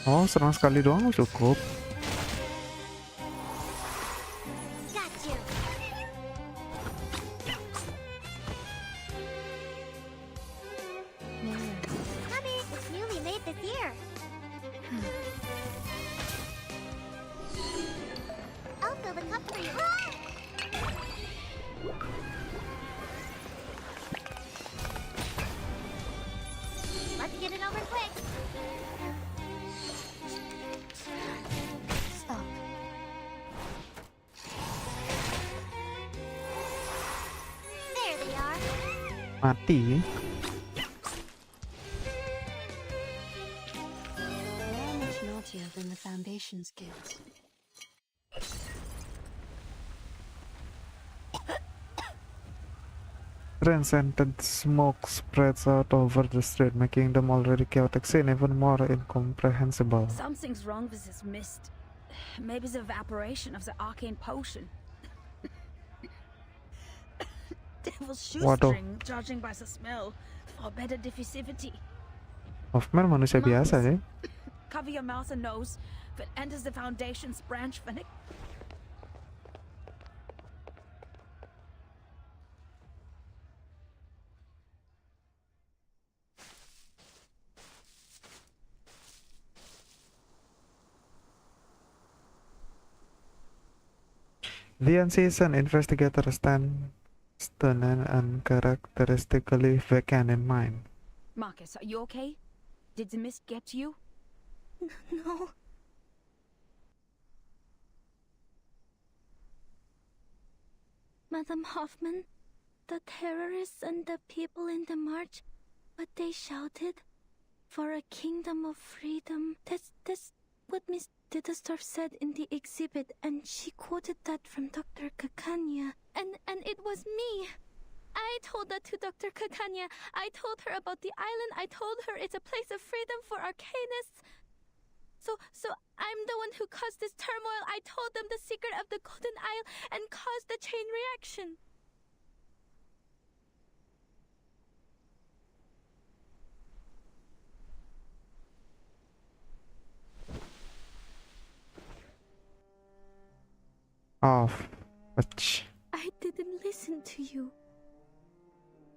Oh, serang sekali doang cukup. Got you. No. Honey, it's newly made this year. I'll fill the cup for you. Let's get it over quick. Stop. There they are. Mati. They are much naughtier than the Foundation's kids. Transcendent smoke spreads out over the street, making the already chaotic scene even more incomprehensible. Something's wrong with this mist. Maybe the evaporation of the arcane potion. Devil's Waduh. shoestring, judging by the smell, for better diffusivity. Hoffman manusia biasa ya. Cover your mouth and nose if it enters the Foundation's branch when it... The unseasoned investigator stand stunned and uncharacteristically vacant in mind. Marcus, are you okay? Did the mist get to you? No. Madam Hoffman, the terrorists and the people in the march, what they shouted, for a kingdom of freedom. That's what Miss Dittersdorf said in the exhibit, and she quoted that from Dr. Kakanya. And it was me. I told that to Dr. Kakanya. I told her about the island. I told her it's a place of freedom for arcanists. So I'm the one who caused this turmoil. I told them the secret of the Golden Isle and caused the chain reaction. Off. I didn't listen to you.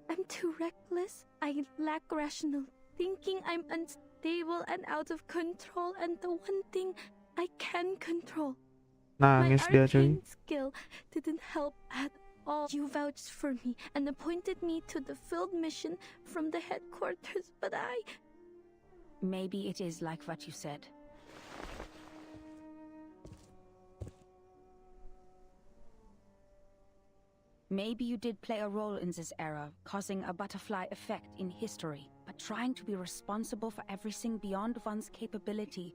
I'm too reckless. I lack rational thinking. I'm unstable and out of control. And the one thing I can control, Nangis my dia cuy. arcane skill, didn't help at all. You vouched for me and appointed me to the field mission from the headquarters, but I... Maybe it is like what you said. Maybe you did play a role in this era, causing a butterfly effect in history. But trying to be responsible for everything beyond one's capability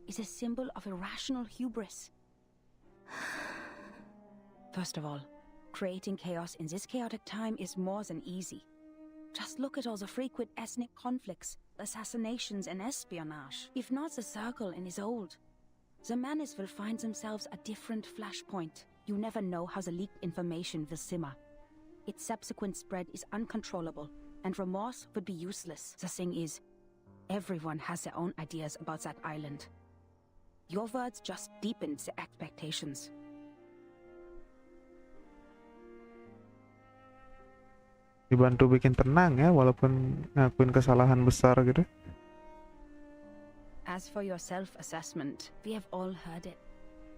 is a symbol of irrational hubris. First of all, creating chaos in this chaotic time is more than easy. Just look at all the frequent ethnic conflicts, assassinations and espionage. If not the circle and is old, the Menace will find themselves a different flashpoint. You never know how the leaked information will simmer. Its subsequent spread is uncontrollable, and remorse would be useless. The thing is, everyone has their own ideas about that island. Your words just deepened the expectations. Dibantu bikin tenang ya, walaupun ngakuin kesalahan besar gitu. As for your self-assessment, we have all heard it.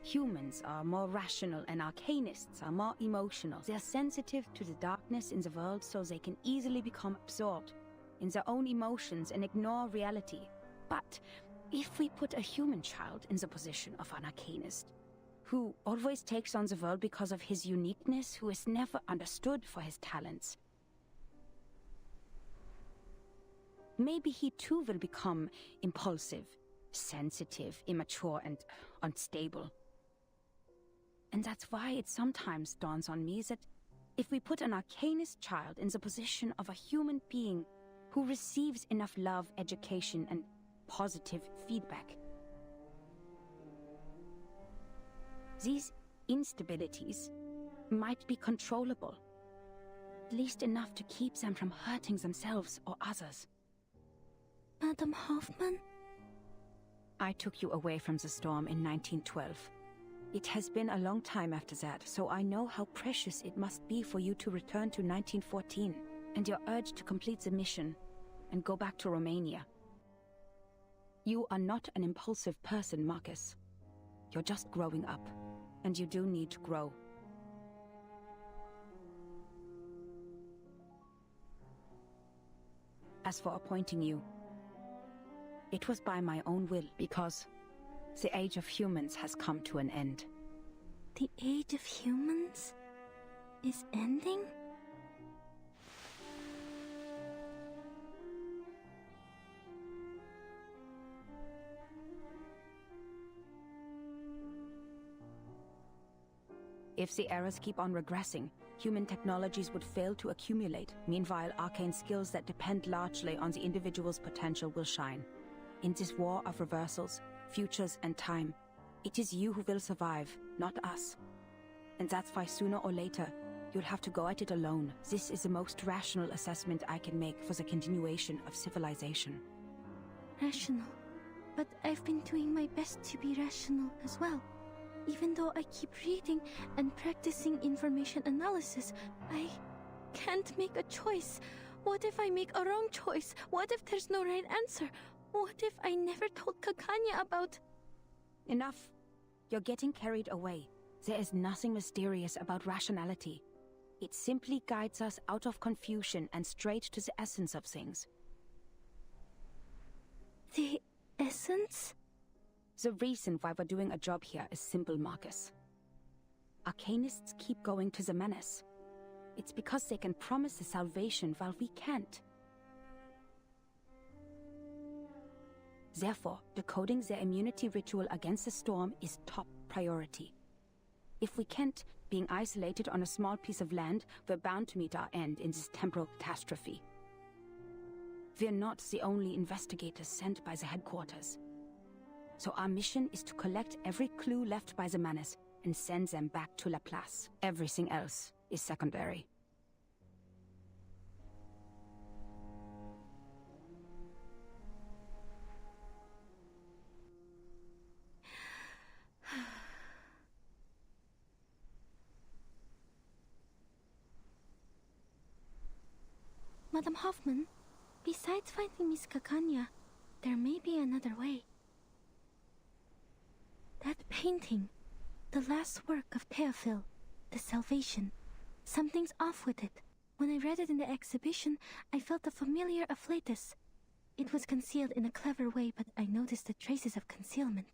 Humans are more rational and arcanists are more emotional. They are sensitive to the darkness in the world, so they can easily become absorbed in their own emotions and ignore reality. But if we put a human child in the position of an arcanist, who always takes on the world because of his uniqueness, who is never understood for his talents, maybe he too will become impulsive, sensitive, immature, and unstable. And that's why it sometimes dawns on me that if we put an arcanist child in the position of a human being who receives enough love, education, and positive feedback, these instabilities might be controllable, at least enough to keep them from hurting themselves or others. Madam Hoffman? I took you away from the storm in 1912. It has been a long time after that, so I know how precious it must be for you to return to 1914, and your urge to complete the mission and go back to Romania. You are not an impulsive person, Marcus. You're just growing up, and you do need to grow. As for appointing you, it was by my own will, because the age of humans has come to an end. The age of humans is ending? If the eras keep on regressing, human technologies would fail to accumulate. Meanwhile, arcane skills that depend largely on the individual's potential will shine. In this war of reversals, futures, and time, it is you who will survive, not us. And that's why sooner or later, You'll have to go at it alone. This is the most rational assessment I can make for the continuation of civilization. Rational. But I've been doing my best to be rational as well. Even though I keep reading and practicing information analysis, I can't make a choice. What if I make a wrong choice? What if there's no right answer? What if I never told Pokoknya about... Enough. You're getting carried away. There is nothing mysterious about rationality. It simply guides us out of confusion and straight to the essence of things. The essence? The reason why we're doing a job here is simple, Marcus. Arcanists keep going to the menace. It's because they can promise the salvation while we can't. Therefore, decoding their immunity ritual against the storm is top priority. If we can't, being isolated on a small piece of land, we're bound to meet our end in this temporal catastrophe. We're not the only investigators sent by the headquarters. So our mission is to collect every clue left by the menace and send them back to La Place. Everything else is secondary. Madam Hoffman, besides finding Miss Pokoknya, there may be another way. That painting, the last work of Théophile, The Salvation, something's off with it. When I read it in the exhibition, I felt a familiar afflatus. It was concealed in a clever way, but I noticed the traces of concealment.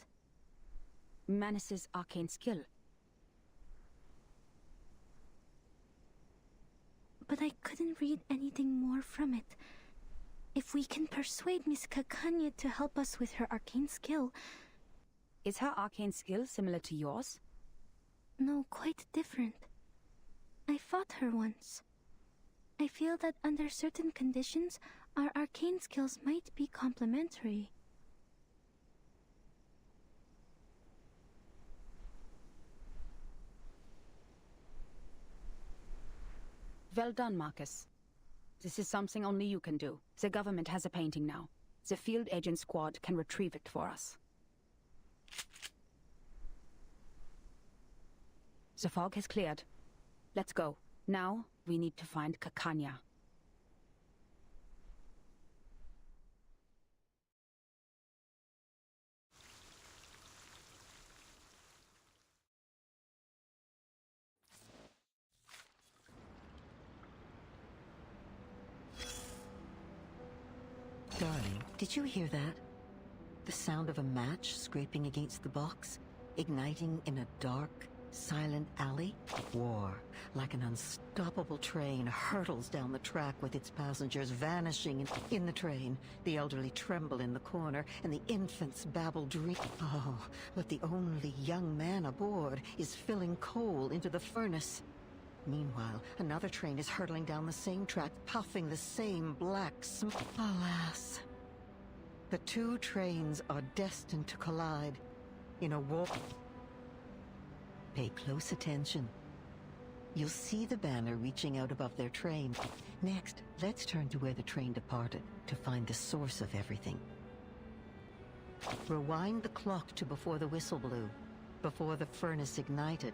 Manus's arcane skill. But I couldn't read anything more from it. If we can persuade Miss Pokoknya to help us with her arcane skill... Is her arcane skill similar to yours? No, quite different. I fought her once. I feel that under certain conditions, our arcane skills might be complementary. Well done, Marcus. This is something only you can do. The government has a painting now. The field agent squad can retrieve it for us. The fog has cleared. Let's go. Now, we need to find Pokoknya. Darling, did you hear that? The sound of a match scraping against the box, igniting in a dark, silent alley? War, like an unstoppable train, hurtles down the track with its passengers vanishing in the train. The elderly tremble in the corner, and the infants babble dream. Oh, but the only young man aboard is filling coal into the furnace. Meanwhile, another train is hurtling down the same track, puffing the same black smoke. Alas. The two trains are destined to collide in a war. Pay close attention. You'll see the banner reaching out above their train. Next, let's turn to where the train departed to find the source of everything. Rewind the clock to before the whistle blew, before the furnace ignited.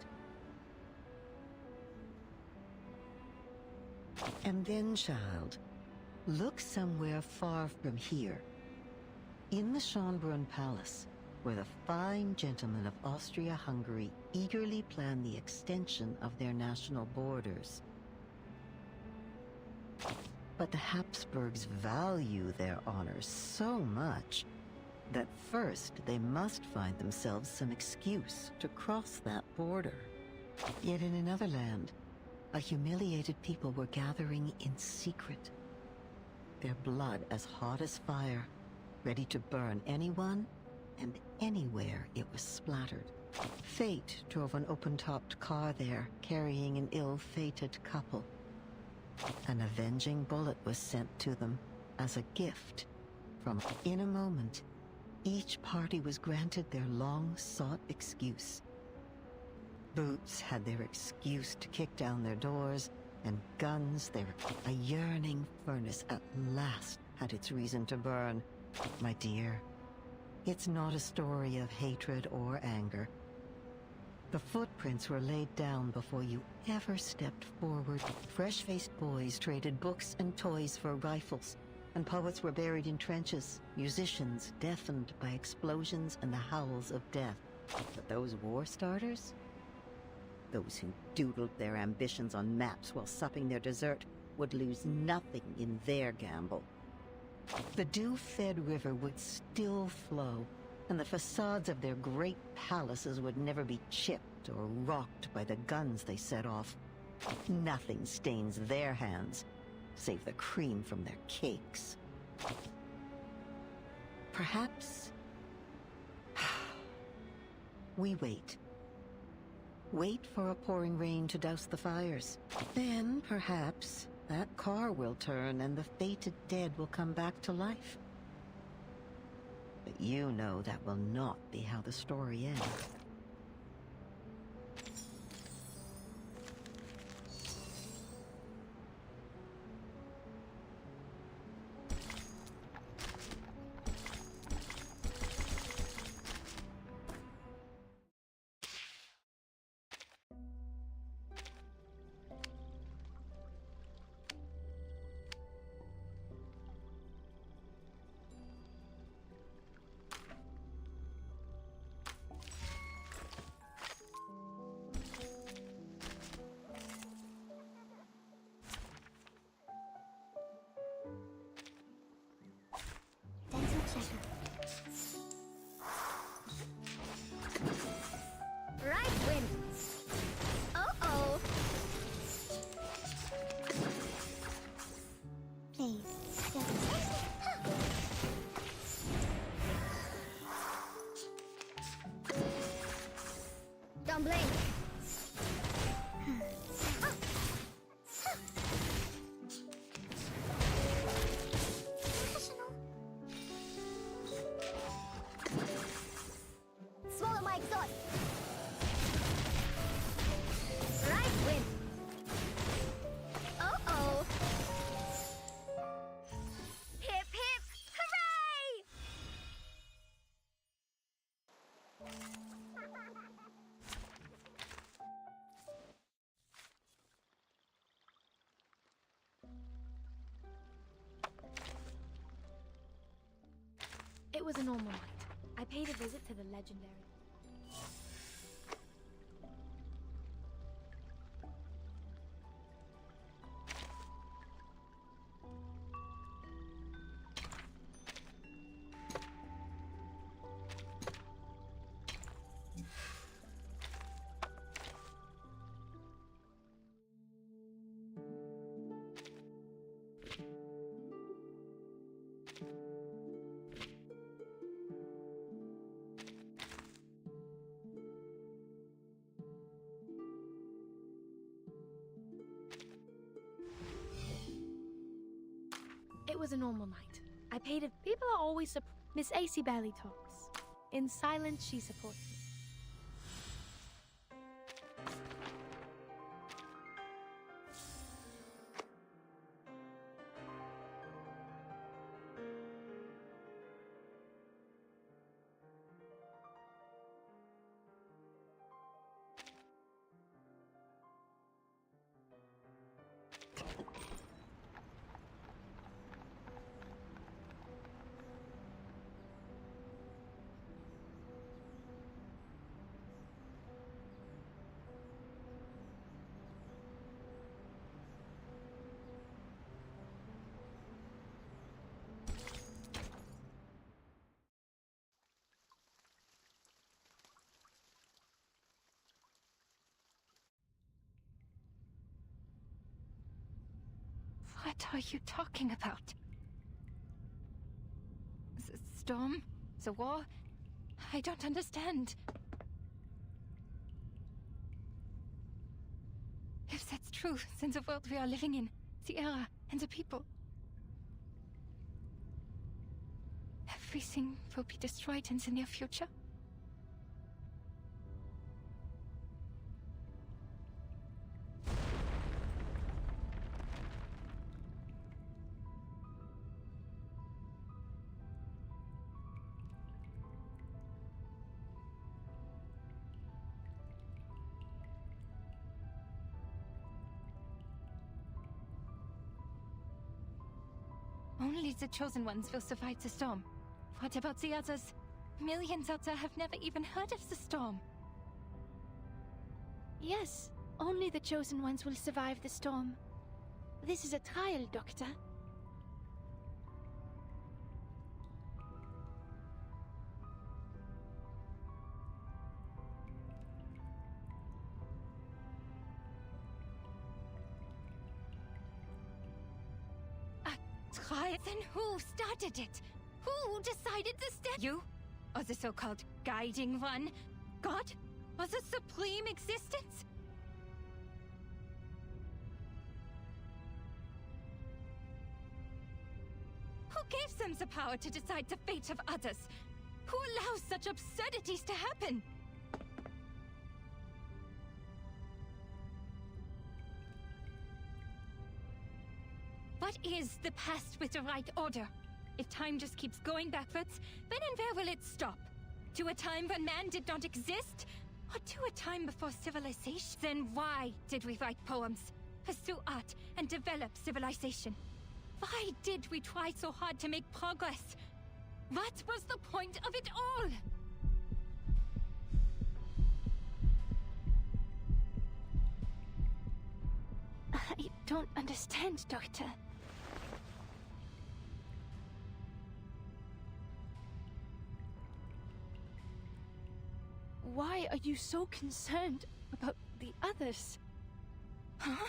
And then, child, look somewhere far from here. In the Schönbrunn Palace, where the fine gentlemen of Austria-Hungary eagerly plan the extension of their national borders. But the Habsburgs value their honor so much that first they must find themselves some excuse to cross that border. Yet in another land, a humiliated people were gathering in secret, their blood as hot as fire, ready to burn anyone and anywhere it was splattered. Fate drove an open-topped car there, carrying an ill-fated couple. An avenging bullet was sent to them as a gift from... In a moment, each party was granted their long-sought excuse. Boots had their excuse to kick down their doors, and guns a yearning furnace at last had its reason to burn. My dear, it's not a story of hatred or anger. The footprints were laid down before you ever stepped forward. Fresh-faced boys traded books and toys for rifles, and poets were buried in trenches, musicians deafened by explosions and the howls of death. But those war starters? Those who doodled their ambitions on maps while supping their dessert would lose nothing in their gamble. The dew-fed river would still flow, and the facades of their great palaces would never be chipped or rocked by the guns they set off. Nothing stains their hands, save the cream from their cakes. Perhaps we wait. Wait for a pouring rain to douse the fires. Then, perhaps, that car will turn and the fated dead will come back to life. But you know that will not be how the story ends. Right wind. Uh-oh. Please, don't blink. Swallow my exhaust. Right wind. Uh-oh. Hip hip hooray! It was a normal night. I paid a visit to the legendary. It was a normal night. I paid a... People are always Miss AC barely talks. In silence, she supports me. What are you talking about? Storm? The war? I don't understand. If that's true, then the world we are living in, the era, and the people... everything will be destroyed in the near future? Only the chosen ones will survive the storm. What about the others? Millions out there have never even heard of the storm. Yes, only the chosen ones will survive the storm. This is a trial, Doctor. Try? Then who started it? Who decided the step? You? Or the so-called guiding one? God? Or the supreme existence? Who gave them the power to decide the fate of others? Who allows such absurdities to happen? What is the past with the right order? If time just keeps going backwards, when and where will it stop? To a time when man did not exist? Or to a time before civilization? Then why did we write poems, pursue art, and develop civilization? Why did we try so hard to make progress? What was the point of it all? I don't understand, Doctor. Why are you so concerned about the others? Huh?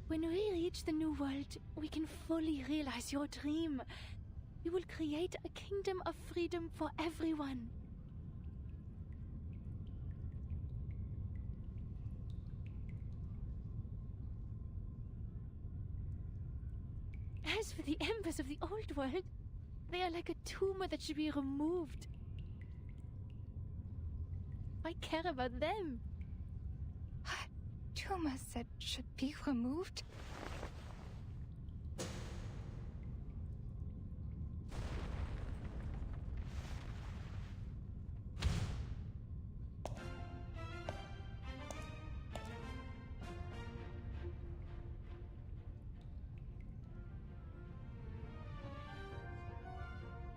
When we reach the new world, we can fully realize your dream. We will create a kingdom of freedom for everyone. As for the embers of the old world, they are like a tumor that should be removed. I care about them. Tumors that should be removed?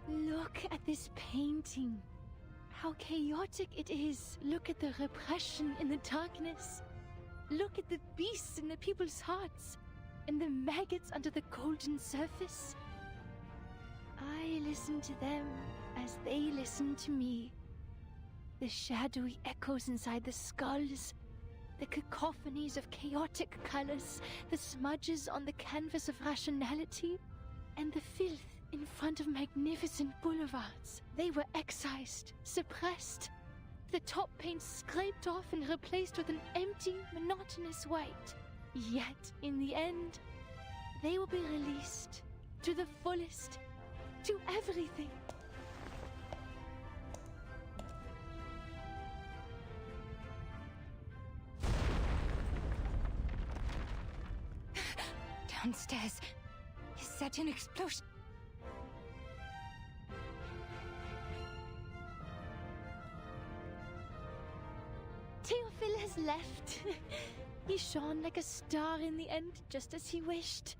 Look at this painting. How chaotic it is. Look at the repression in the darkness. Look at the beasts in the people's hearts, and the maggots under the golden surface. I listen to them as they listen to me. The shadowy echoes inside the skulls, the cacophonies of chaotic colors, the smudges on the canvas of rationality, and the filth in front of magnificent boulevards. They were excised, suppressed. The top paint scraped off and replaced with an empty, monotonous white. Yet, in the end, they will be released to the fullest, to everything. Downstairs. Is that an explosion? Theophil has left. He shone like a star in the end, just as he wished.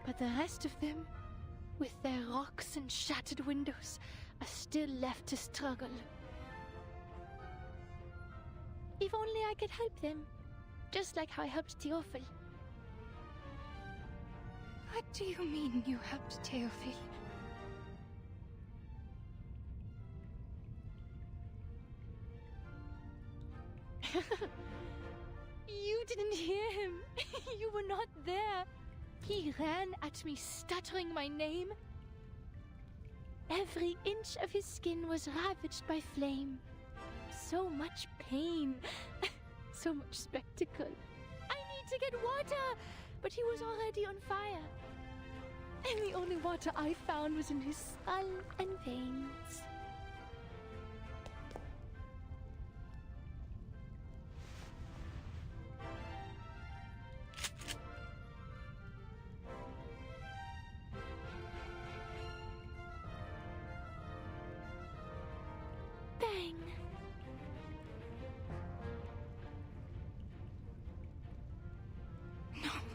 But the rest of them, with their rocks and shattered windows, are still left to struggle. If only I could help them, just like how I helped Theophil. What do you mean you helped Theophil? You didn't hear him. You were not there. He ran at me, stuttering my name. Every inch of his skin was ravaged by flame. So much pain. So much spectacle. I need to get water, but he was already on fire. And the only water I found was in his skull and veins.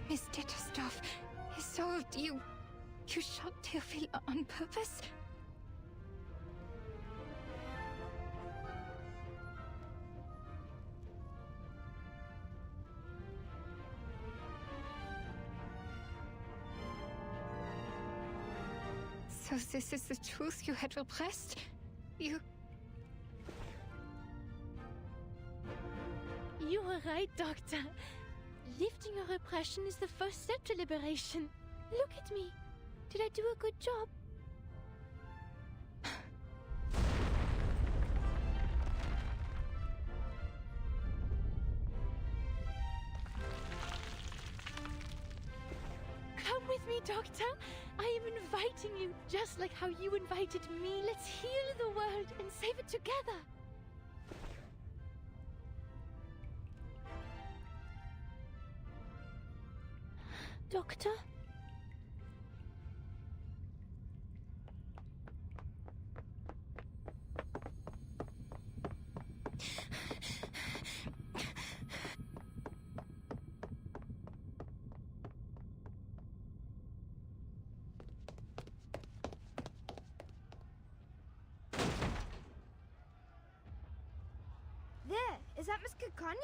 Miss Dittersdorf, Isolde, you shot Theophile on purpose? So this is the truth you had repressed? You were right, Doctor. Lifting your repression is the first step to liberation. Look at me. Did I do a good job? Come with me, Doctor. I am inviting you, just like how you invited me. Let's heal the world and save it together. Doctor? There, is that Miss Kekanya?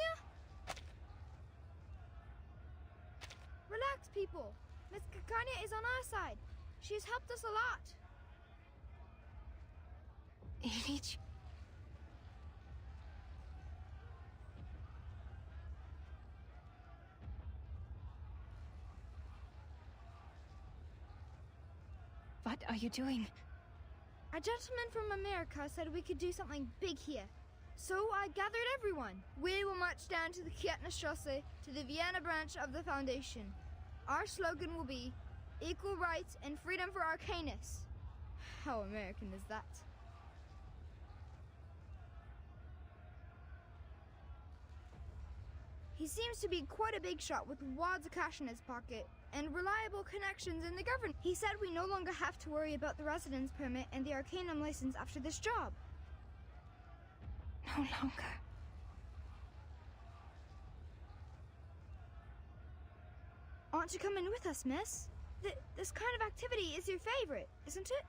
Relax, people. Miss Kekanya is on our side. She's helped us a lot. Ilich? What are you doing? A gentleman from America said we could do something big here. So I gathered everyone. We will march down to the Kiettnerstrasse to the Vienna branch of the Foundation. Our slogan will be equal rights and freedom for Arcanus. How American is that? He seems to be quite a big shot with wads of cash in his pocket and reliable connections in the government. He said we no longer have to worry about the residence permit and the Arcanum license after this job. No longer. Want to come in with us, miss? This kind of activity is your favorite, isn't it?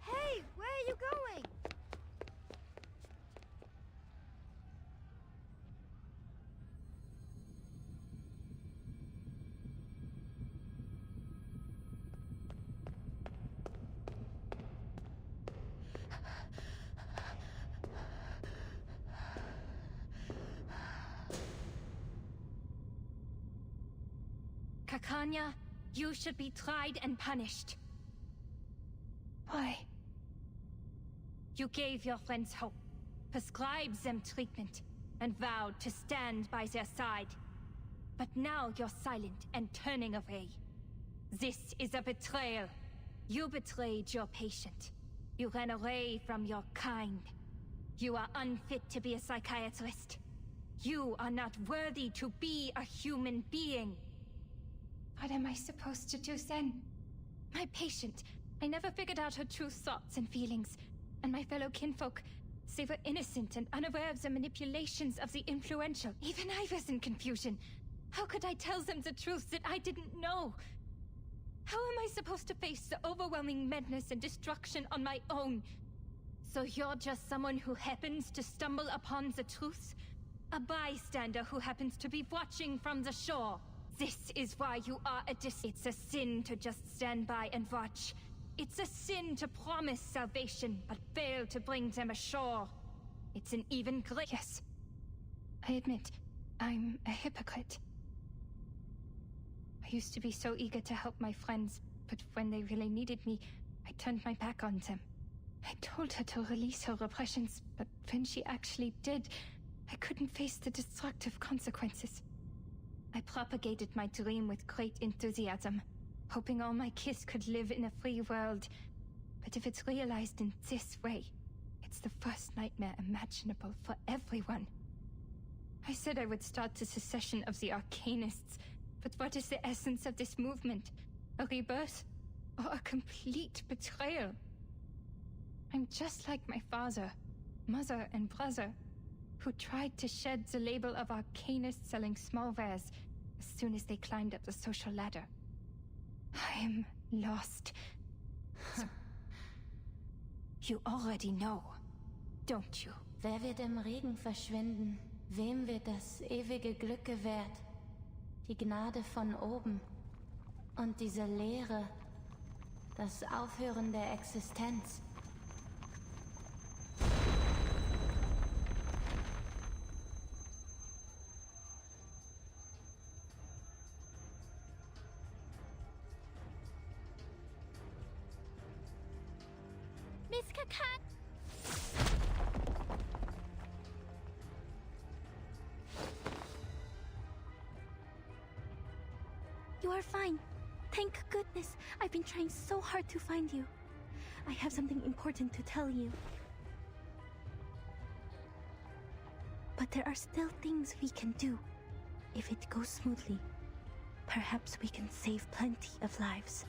Hey, where are you going? Kekanya, you should be tried and punished. Why? You gave your friends hope, prescribed them treatment, and vowed to stand by their side. But now you're silent and turning away. This is a betrayal. You betrayed your patient. You ran away from your kind. You are unfit to be a psychiatrist. You are not worthy to be a human being. What am I supposed to do then? My patient, I never figured out her true thoughts and feelings. And my fellow kinfolk, they were innocent and unaware of the manipulations of the influential. Even I was in confusion. How could I tell them the truth that I didn't know? How am I supposed to face the overwhelming madness and destruction on my own? So you're just someone who happens to stumble upon the truth? A bystander who happens to be watching from the shore? This is why you are It's a sin to just stand by and watch. It's a sin to promise salvation, but fail to bring them ashore. It's an even greater— Yes. I admit, I'm a hypocrite. I used to be so eager to help my friends, but when they really needed me, I turned my back on them. I told her to release her repressions, but when she actually did, I couldn't face the destructive consequences. I propagated my dream with great enthusiasm, hoping all my kids could live in a free world. But if it's realized in this way, it's the first nightmare imaginable for everyone. I said I would start the secession of the Arcanists, but what is the essence of this movement? A rebirth? Or a complete betrayal? I'm just like my father, mother, and brother, who tried to shed the label of Arcanist selling small wares, as soon as they climbed up the social ladder. I'm lost. You already know, don't you? Wer wird im Regen verschwinden? Wem wird das ewige Glück gewährt? Die Gnade von oben. Und diese Leere. Das Aufhören der Existenz. Miss Kakan! You are fine. Thank goodness. I've been trying so hard to find you. I have something important to tell you. But there are still things we can do. If it goes smoothly, perhaps we can save plenty of lives.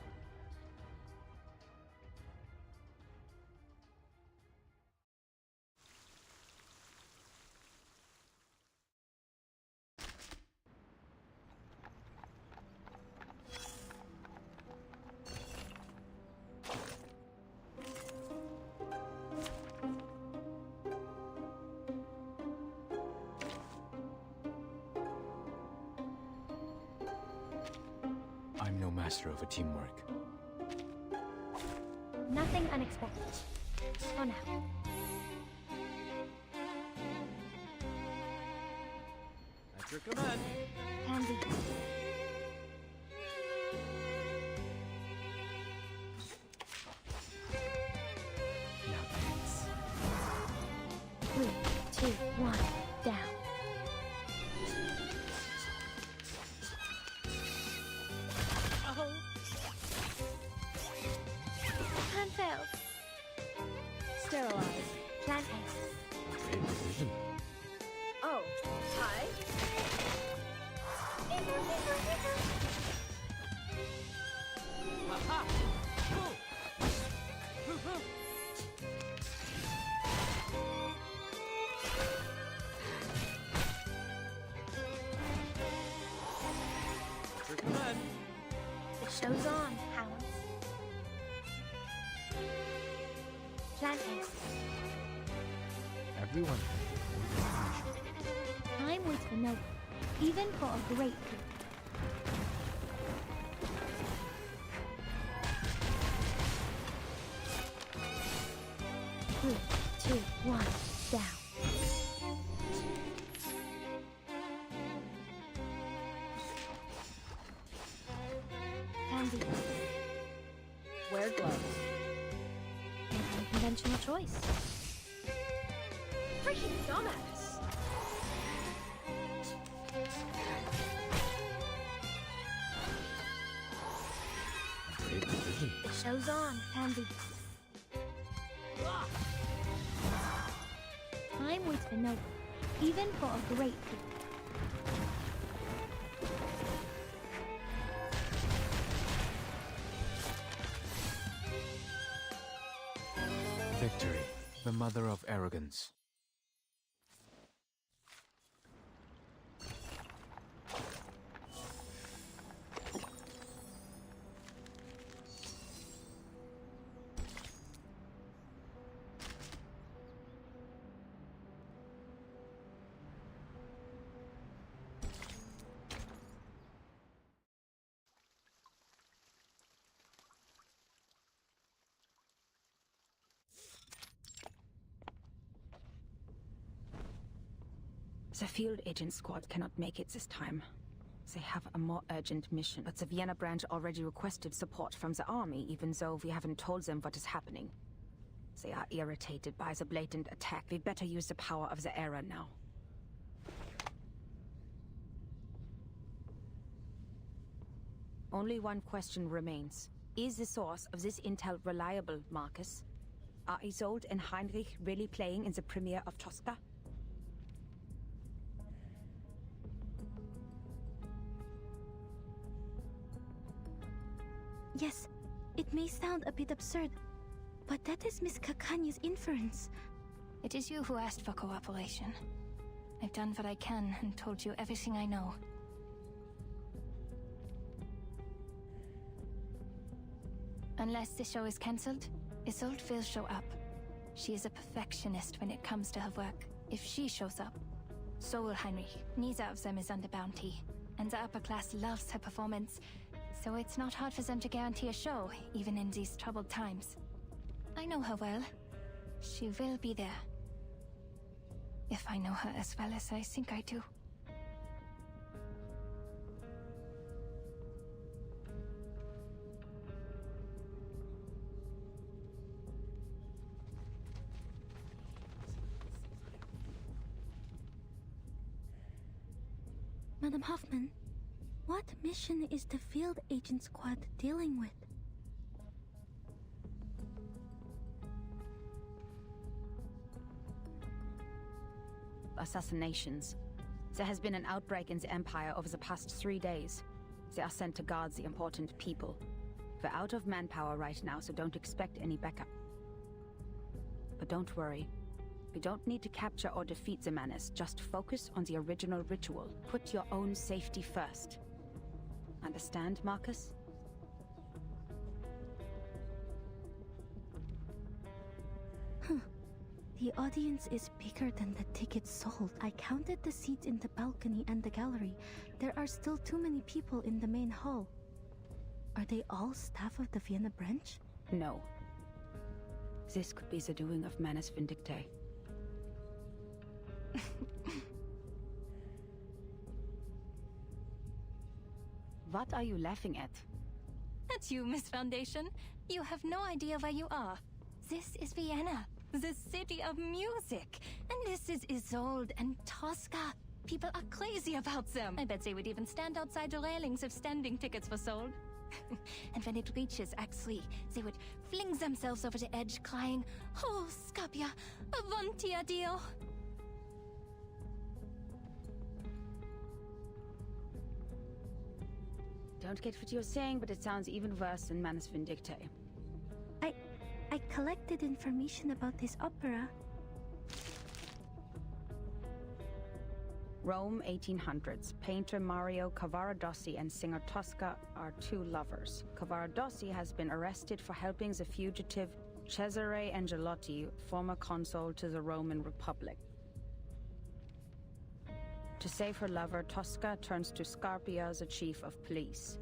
I'm no master of a teamwork. Nothing unexpected. For now. At your command. Handy. Now dance. 3, 2, 1, down. Plan failed. Sterilize. Plan A. Great decision. Oh, hi. Aha! At your command. The show's on, hounds. Plan A. Everyone. Time waits for no one, even for a great good. Three, 2, 1, down. Handy. Wear gloves. An unconventional choice. Freaking dumbass! Great decision. The show's on, Handy. Time waits for no one, even for a great good. Victory, the mother of arrogance. The field agent squad cannot make it this time. They have a more urgent mission, but the Vienna branch already requested support from the army, even though we haven't told them what is happening. They are irritated by the blatant attack. We'd better use the power of the era now. Only one question remains. Is the source of this intel reliable, Marcus? Are Isolde and Heinrich really playing in the premiere of Tosca? Yes, it may sound a bit absurd, but that is Miss Kakanya's inference. It is you who asked for cooperation. I've done what I can and told you everything I know. Unless the show is cancelled, Isolde will show up. She is a perfectionist when it comes to her work. If she shows up, so will Heinrich. Neither of them is under bounty, and the upper class loves her performance, so it's not hard for them to guarantee a show, even in these troubled times. I know her well. She will be there. If I know her as well as I think I do. Madam Hoffman, what mission is the field agent squad dealing with? Assassinations. There has been an outbreak in the Empire over the past 3 days. They are sent to guard the important people. We're out of manpower right now, so don't expect any backup. But don't worry. We don't need to capture or defeat the menace, just focus on the original ritual. Put your own safety first. Understand, Marcus? The audience is bigger than the tickets sold. I counted the seats in the balcony and the gallery. There are still too many people in the main hall. Are they all staff of the Vienna branch? No. This could be the doing of Manus Vindictae. What are you laughing at? That's you, Miss Foundation. You have no idea where you are. This is Vienna, the city of music. And this is Isolde and Tosca. People are crazy about them. I bet they would even stand outside the railings if standing tickets were sold. And when it reaches Act 3, they would fling themselves over the edge, crying, "Oh, Scapia, avanti addio." Don't get what you're saying, but it sounds even worse than Manus Vindictae. I collected information about this opera. Rome, 1800s. Painter Mario Cavaradossi and singer Tosca are two lovers. Cavaradossi has been arrested for helping the fugitive Cesare Angelotti, former consul to the Roman Republic. To save her lover, Tosca turns to Scarpia, the chief of police.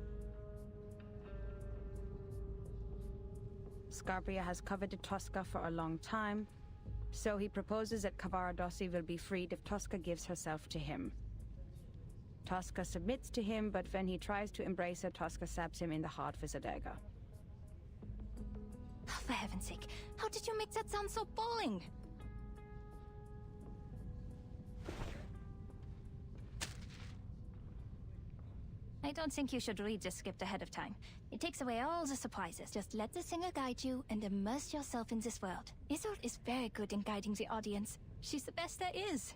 Scarpia has coveted Tosca for a long time, so he proposes that Cavaradossi will be freed if Tosca gives herself to him. Tosca submits to him, but when he tries to embrace her, Tosca stabs him in the heart with a dagger. Oh, for heaven's sake, how did you make that sound so boring? I don't think you should read the script ahead of time. It takes away all the surprises. Just let the singer guide you and immerse yourself in this world. Isolde is very good in guiding the audience. She's the best there is.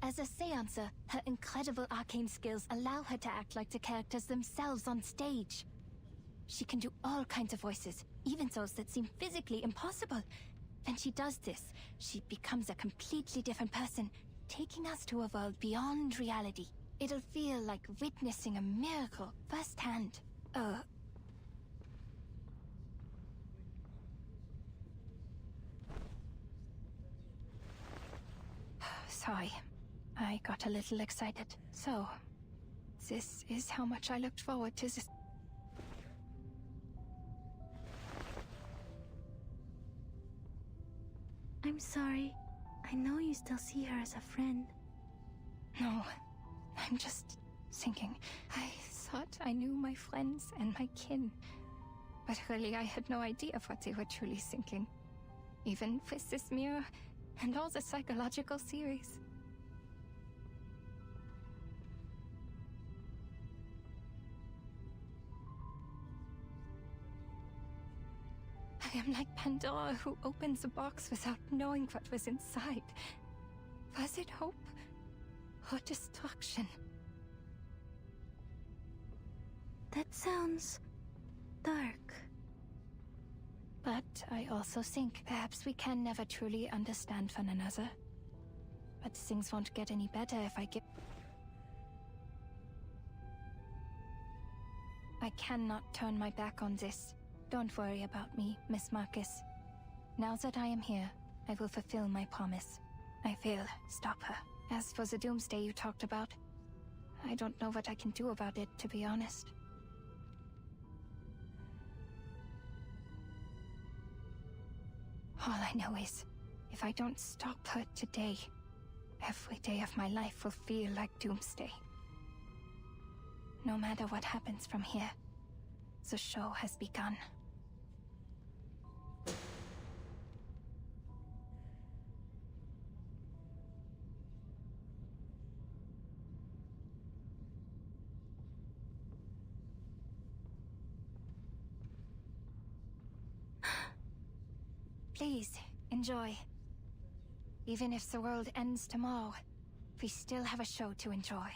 As a seancer, her incredible arcane skills allow her to act like the characters themselves on stage. She can do all kinds of voices, even those that seem physically impossible. When she does this, she becomes a completely different person, taking us to a world beyond reality. It'll feel like witnessing a miracle firsthand. Sorry, I got a little excited. So, this is how much I looked forward to this. I'm sorry. I know you still see her as a friend. No, I'm just thinking. I thought I knew my friends and my kin. But really, I had no idea of what they were truly thinking. Even with this mirror and all the psychological theories. I am like Pandora who opens a box without knowing what was inside. Was it hope or destruction? That sounds dark. But I also think perhaps we can never truly understand one another. But things won't get any better if I give... I cannot turn my back on this. Don't worry about me, Miss Marcus. Now that I am here, I will fulfill my promise. I will stop her. As for the doomsday you talked about, I don't know what I can do about it, to be honest. All I know is, if I don't stop her today, every day of my life will feel like doomsday. No matter what happens from here, the show has begun. Please, enjoy. Even if the world ends tomorrow, we still have a show to enjoy.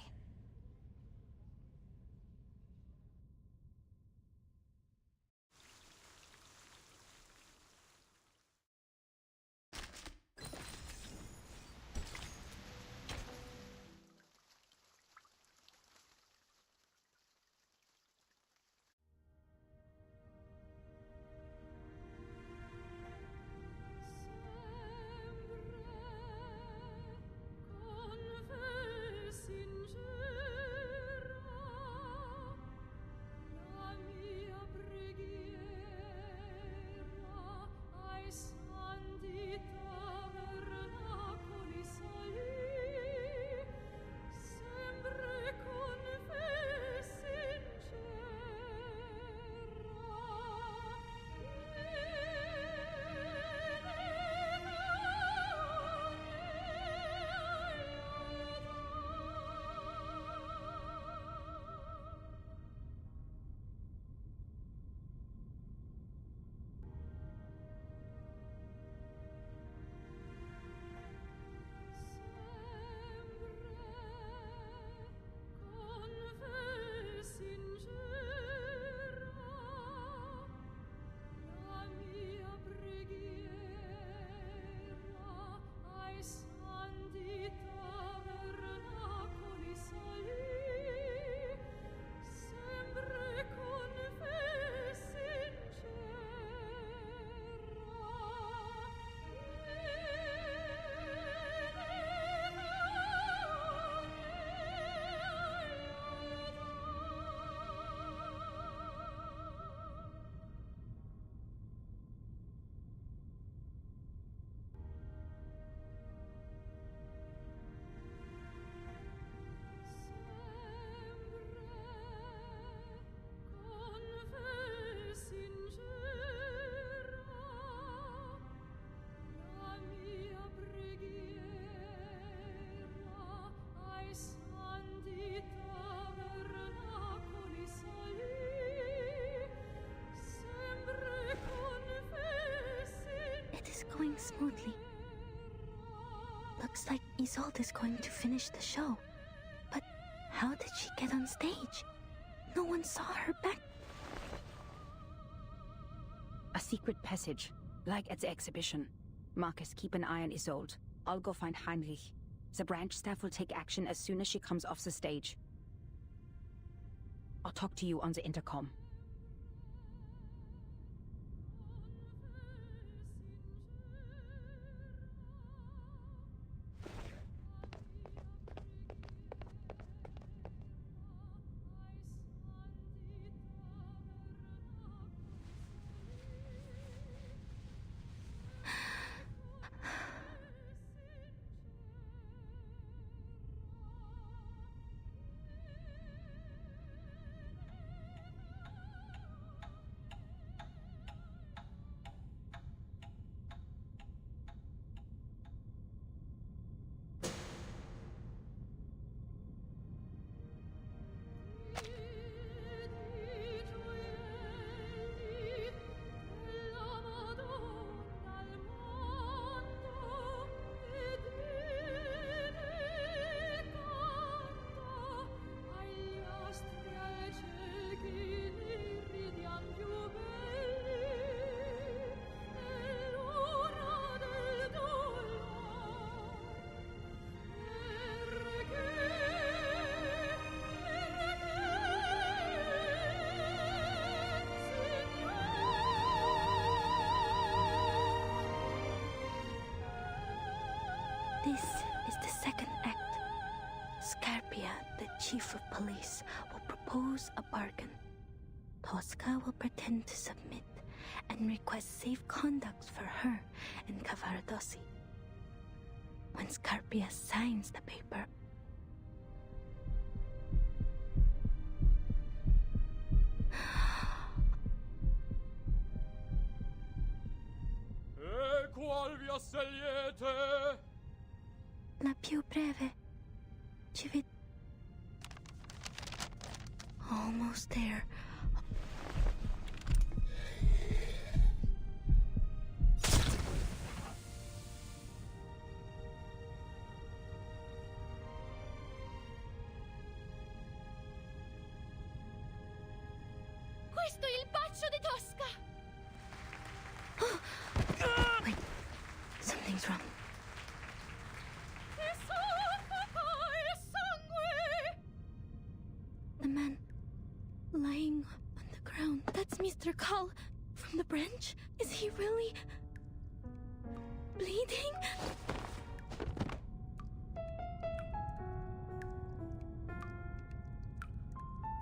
Going smoothly. Looks like Isolde is going to finish the show. But how did she get on stage? No one saw her back. A secret passage, like at the exhibition. Marcus, keep an eye on Isolde. I'll go find Heinrich. The branch staff will take action as soon as she comes off the stage. I'll talk to you on the intercom. This is the second act. Scarpia, the chief of police, will propose a bargain. Tosca will pretend to submit and request safe conduct for her and Cavaradossi. When Scarpia signs the paper, E qual vi assegliete? la più breve. Ci ved... Almost there. Questo è il bacio di Tosca! Wait, something's wrong. The man lying on the ground. That's Mr. Cull from the branch? Is he really bleeding?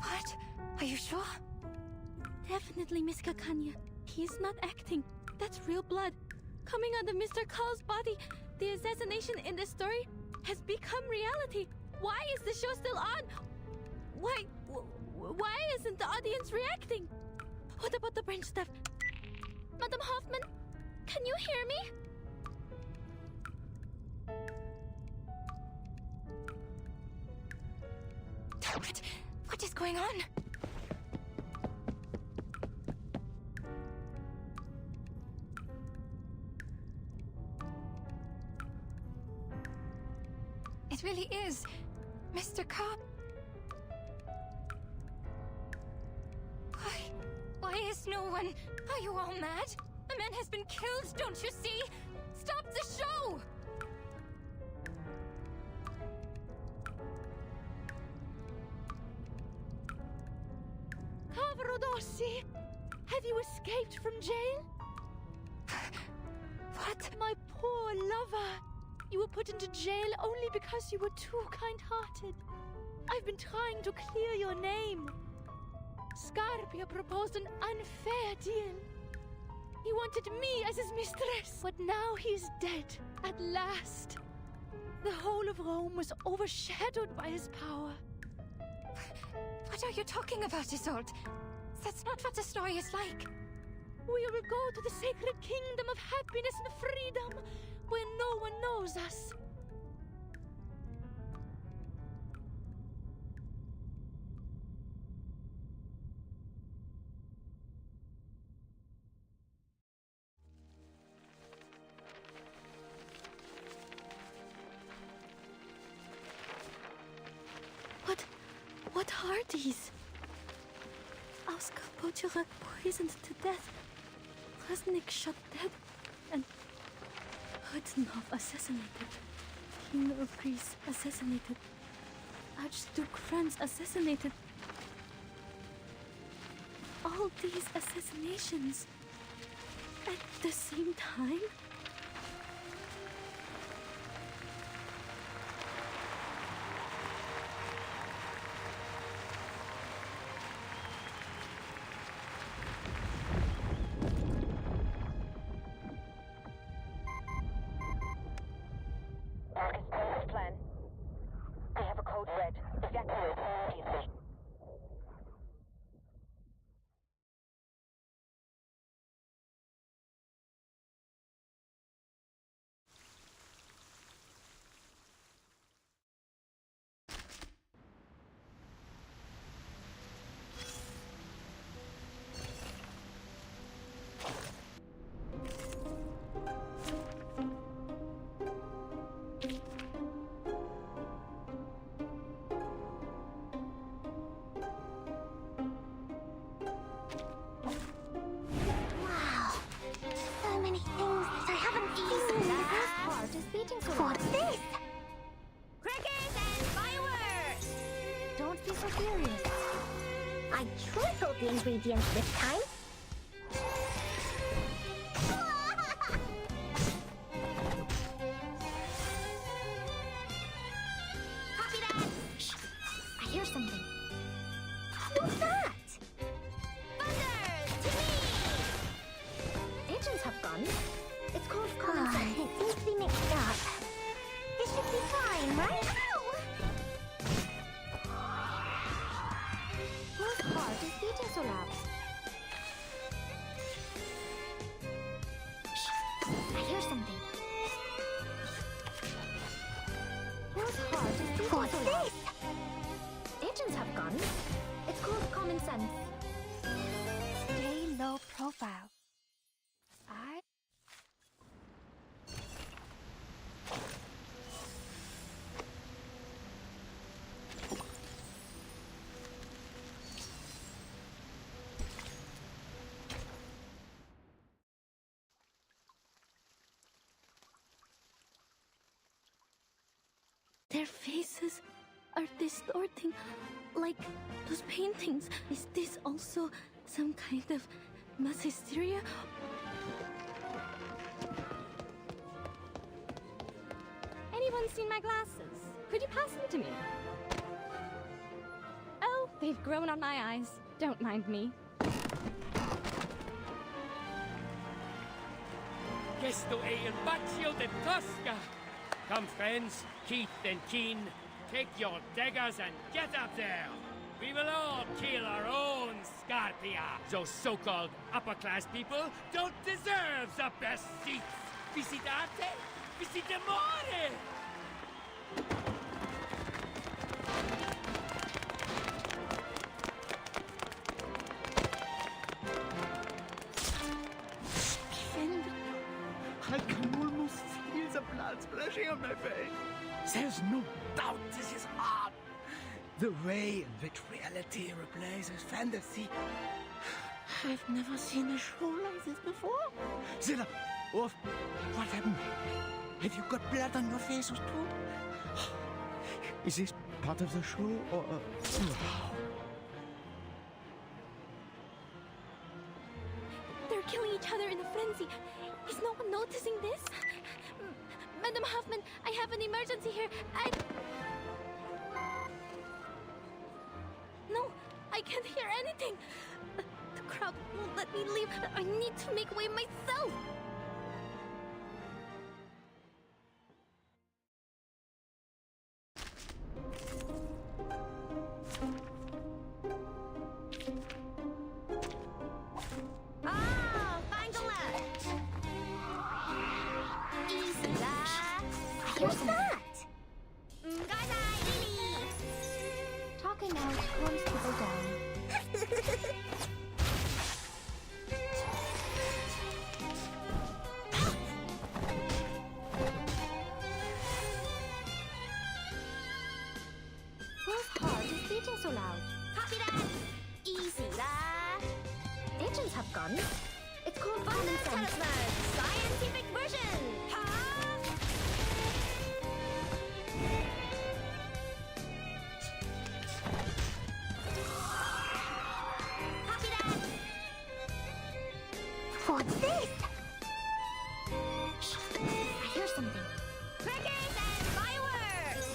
What? Are you sure? Definitely, Miss Kakanya. He's not acting. That's real blood coming out of Mr. Cull's body. The assassination in the story has become reality. Why is the show still on? Why isn't the audience reacting? What about the branch stuff? Madam Hoffman, can you hear me? What is going on? It really is Mr. Cobb. Why is no one? Are you all mad? A man has been killed, don't you see? Stop the show! Cavaradossi, have you escaped from jail? What? My poor lover. You were put into jail only because you were too kind-hearted. I've been trying to clear your name. Scarpia proposed an unfair deal. He wanted me as his mistress, but now he's dead. At last. The whole of Rome was overshadowed by his power. What are you talking about, Isolde? That's not what the story is like. We will go to the sacred kingdom of happiness and freedom, where no one knows us. What are these? Oscar Pochurak poisoned to death. Krasnik shot dead. And Hudnov assassinated. King of Greece assassinated. Archduke Franz assassinated. All these assassinations at the same time? Plan. I have a code red. Evacuate immediately. What's this? Crickets and fireworks! Don't be so serious. I tripled the ingredients this time. Whose heart is beating so loud? Agents have guns. It's called common sense. Stay low profile. Their faces are distorting, like those paintings. Is this also some kind of mass hysteria? Anyone seen my glasses? Could you pass them to me? Oh, they've grown on my eyes. Don't mind me. Questo è il Baccio de Tosca. Come, friends, Keith and Keen, take your daggers and get up there. We will all kill our own Scarpia. Those so-called upper-class people don't deserve the best seats. Visitate, visitemore. I can almost feel the blood splashing on my face. There's no doubt this is art. The way in which reality replaces fantasy. I've never seen a show like this before. Zilla, what happened? Have you got blood on your faces too? Is this part of the show or... They're killing each other in a frenzy. Is no one noticing this? Madam Hoffman, I have an emergency here. No, I can't hear anything. The crowd won't let me leave. I need to make way myself. What's that? Lily! Talking out calms people down. Whose heart is beating so loud? Copy that! Easy lah! Agents have guns. It's called common sense. Scientific version! Copy that! What's this? I hear something. Crickets and fireworks!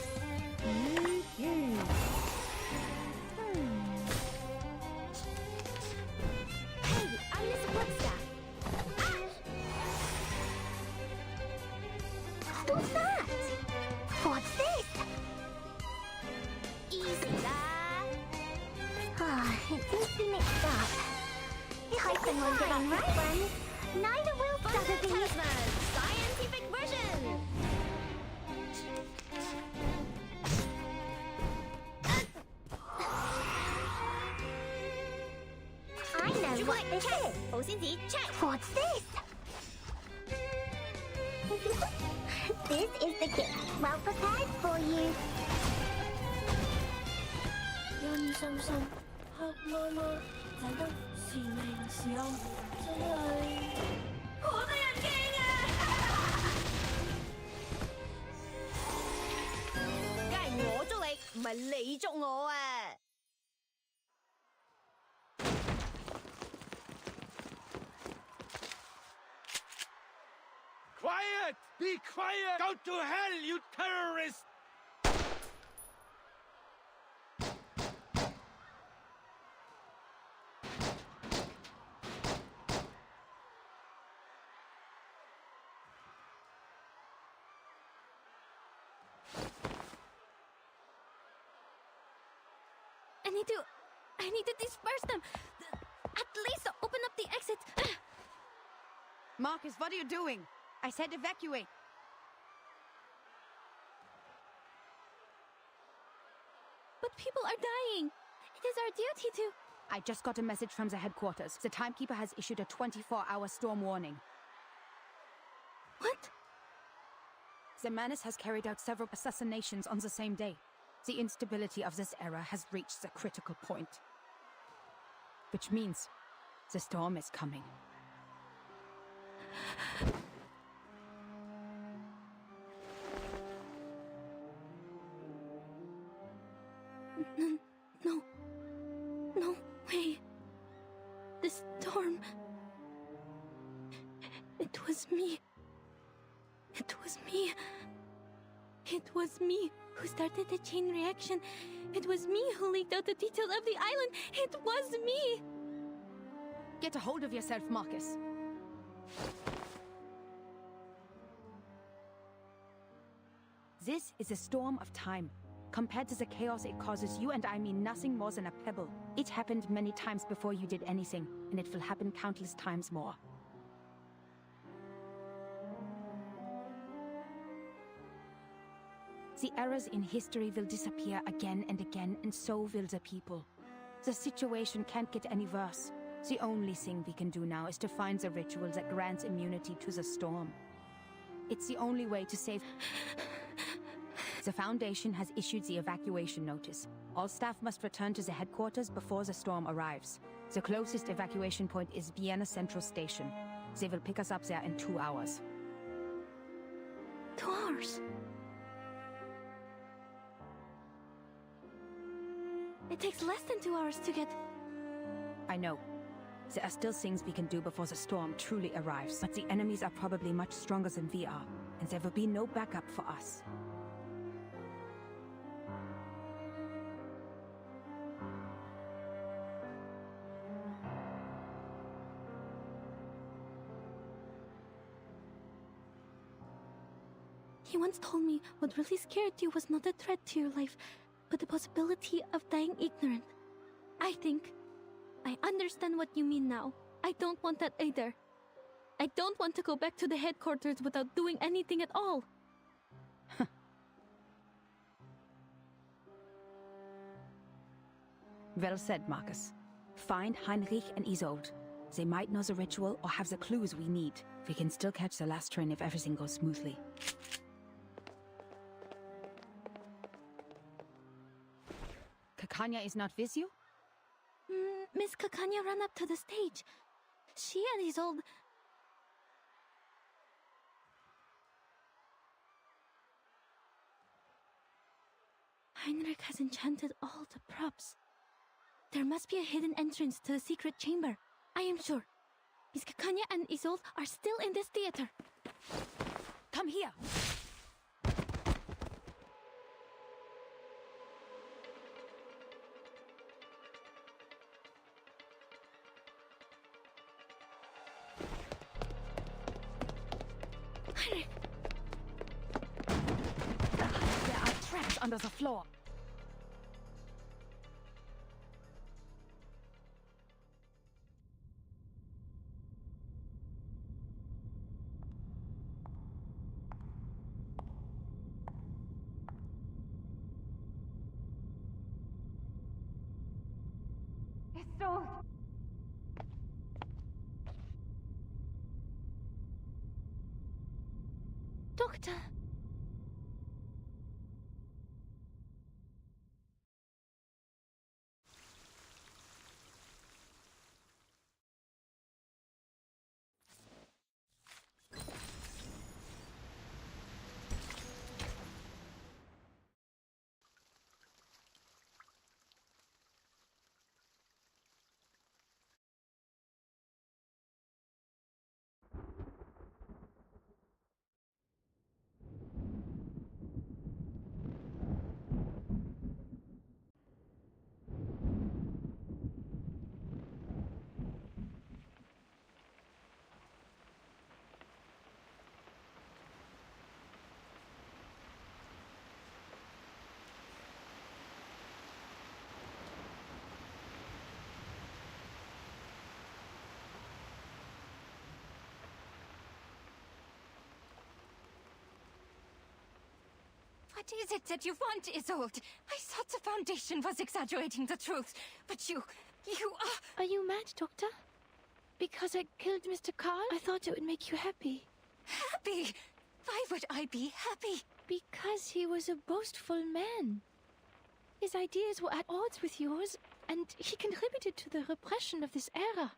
Hey, I'm the support staff. What's that? What's this? Easy lah. It seems to be mixed up. Hope someone getting right, friends. Neither will Sotheby's. Scientific version. I know what this is. Check. What's this? This is the gift. Well prepared for you. 人心心黑媽媽仔得是明是暗，真係好得人驚啊！梗係我捉你，唔係你捉我啊！ Quiet! Be quiet! Go to hell, you terrorist! I need to disperse them. At least open up the exit. Marcus, what are you doing? I said evacuate. But people are dying. It is our duty to... I just got a message from the headquarters. The timekeeper has issued a 24-hour storm warning. What? The menace has carried out several assassinations on the same day. The instability of this era has reached the critical point. Which means the storm is coming. No. No way. The storm. It was me. It was me. It was me who started the chain reaction. It was me who leaked out the details of the island. It was me. Get a hold of yourself, Marcus. This is a storm of time. Compared to the chaos it causes, you and I mean nothing more than a pebble. It happened many times before you did anything, and it will happen countless times more. The errors in history will disappear again and again, and so will the people. The situation can't get any worse. The only thing we can do now is to find the ritual that grants immunity to the storm. It's the only way to save... The Foundation has issued the evacuation notice. All staff must return to the headquarters before the storm arrives. The closest evacuation point is Vienna Central Station. They will pick us up there in 2 hours. 2 hours? It takes less than 2 hours to get... I know. There are still things we can do before the storm truly arrives, but the enemies are probably much stronger than we are, and there will be no backup for us. He once told me what really scared you was not a threat to your life, but the possibility of dying ignorant. I think I understand what you mean now. I don't want that either. I don't want to go back to the headquarters without doing anything at all. Well said, Marcus. Find Heinrich and Isolde. They might know the ritual or have the clues we need. We can still catch the last train if everything goes smoothly. Kekanya is not with you? Miss Kekanya ran up to the stage. She and Isolde... Heinrich has enchanted all the props. There must be a hidden entrance to the secret chamber. I am sure. Miss Kekanya and Isolde are still in this theater. Come here! Heinrich! There are traps under the floor. Isolde! Doctor! What is it that you want, Isolde? I thought the Foundation was exaggerating the truth, but you are... Are you mad, Doctor? Because I killed Mr. Carl? I thought it would make you happy. Happy? Why would I be happy? Because he was a boastful man. His ideas were at odds with yours, and he contributed to the repression of this era.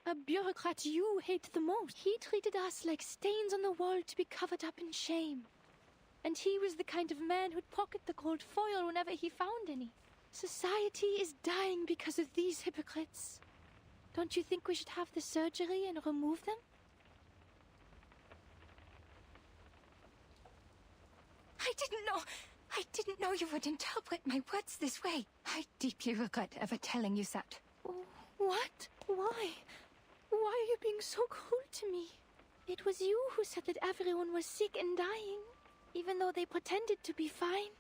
A bureaucrat you hate the most. He treated us like stains on the wall to be covered up in shame. And he was the kind of man who'd pocket the gold foil whenever he found any. Society is dying because of these hypocrites. Don't you think we should have the surgery and remove them? I didn't know you would interpret my words this way. I deeply regret ever telling you that. What? Why? Why are you being so cruel to me? It was you who said that everyone was sick and dying, even though they pretended to be fine.